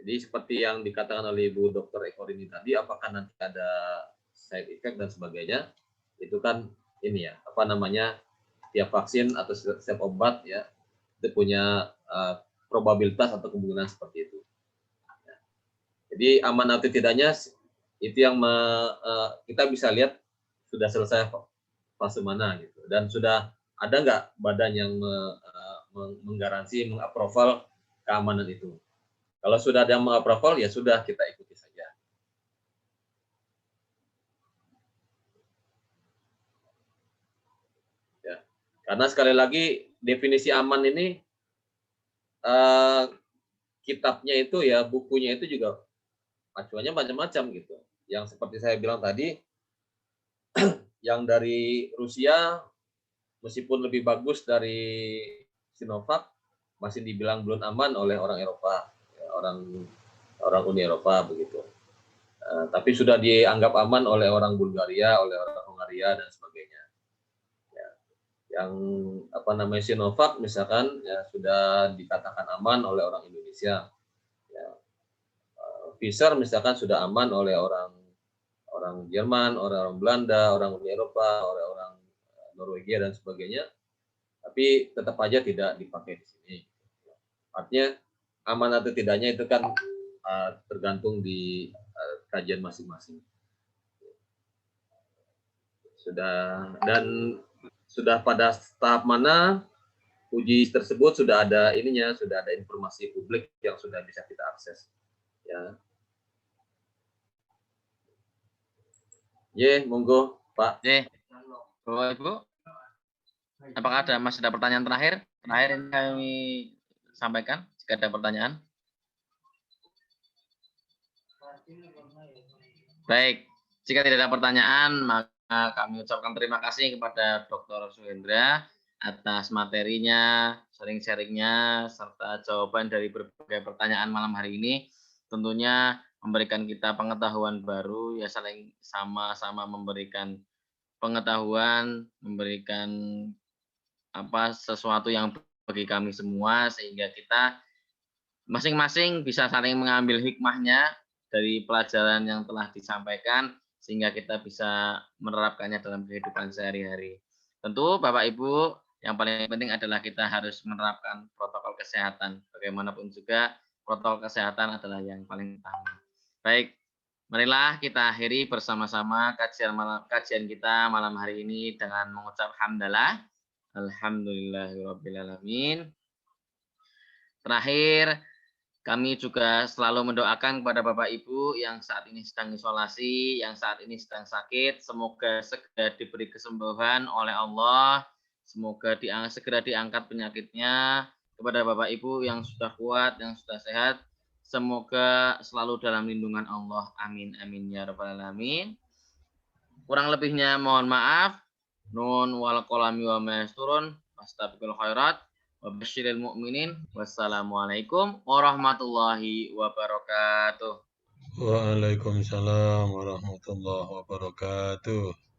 Jadi seperti yang dikatakan oleh Ibu Dr. Eko Rini tadi, apakah nanti ada side effect dan sebagainya, itu kan ini ya, tiap vaksin atau setiap obat ya, itu punya probabilitas atau kemungkinan seperti itu. Ya. Jadi aman atau tidaknya itu yang kita bisa lihat sudah selesai fase mana gitu, dan sudah ada nggak badan yang menggaransi, mengaproval keamanan itu. Kalau sudah ada yang mengaproval ya sudah, kita ikuti saja. Ya. Karena sekali lagi definisi aman ini kitabnya itu ya, bukunya itu juga acuannya macam-macam gitu. Yang seperti saya bilang tadi, yang dari Rusia meskipun lebih bagus dari Sinovac masih dibilang belum aman oleh orang Eropa, ya, orang Uni Eropa begitu. Tapi sudah dianggap aman oleh orang Bulgaria, oleh orang Hungaria dan sebagainya. Ya. Yang Sinovac misalkan ya sudah dikatakan aman oleh orang Indonesia. Ya. Pfizer misalkan sudah aman oleh orang Jerman, orang Belanda, orang Uni Eropa, orang Norwegia dan sebagainya. Tapi tetap aja tidak dipakai di sini. Artinya aman atau tidaknya itu kan tergantung di kajian masing-masing. Sudah pada tahap mana uji tersebut sudah ada ininya, sudah ada informasi publik yang sudah bisa kita akses. Ya. Monggo, Pak. Bapak Ibu, apakah masih ada pertanyaan terakhir? Terakhir ini kami sampaikan jika ada pertanyaan. Baik, jika tidak ada pertanyaan, maka kami ucapkan terima kasih kepada Dr. Suhendra atas materinya, sharing-sharingnya, serta jawaban dari berbagai pertanyaan malam hari ini. Tentunya memberikan kita pengetahuan baru, ya saling sama-sama memberikan pengetahuan, memberikan sesuatu yang bagi kami semua, sehingga kita masing-masing bisa saling mengambil hikmahnya dari pelajaran yang telah disampaikan, sehingga kita bisa menerapkannya dalam kehidupan sehari-hari. Tentu Bapak Ibu, yang paling penting adalah kita harus menerapkan protokol kesehatan. Bagaimanapun juga protokol kesehatan adalah yang paling utama. Baik, marilah kita akhiri bersama-sama kajian kita malam hari ini dengan mengucap hamdalah. Alhamdulillahirabbil alamin. Terakhir, kami juga selalu mendoakan kepada Bapak Ibu yang saat ini sedang isolasi, yang saat ini sedang sakit, semoga segera diberi kesembuhan oleh Allah, semoga segera diangkat penyakitnya. Kepada Bapak Ibu yang sudah kuat, yang sudah sehat, semoga selalu dalam lindungan Allah. Amin, amin, ya rabbal alamin. Kurang lebihnya mohon maaf. Nun wal qalami wa ma yasturun. Fastabiqul khairat. Wabasyiril mu'minin. Wassalamualaikum warahmatullahi wabarakatuh. Waalaikumsalam warahmatullahi wabarakatuh.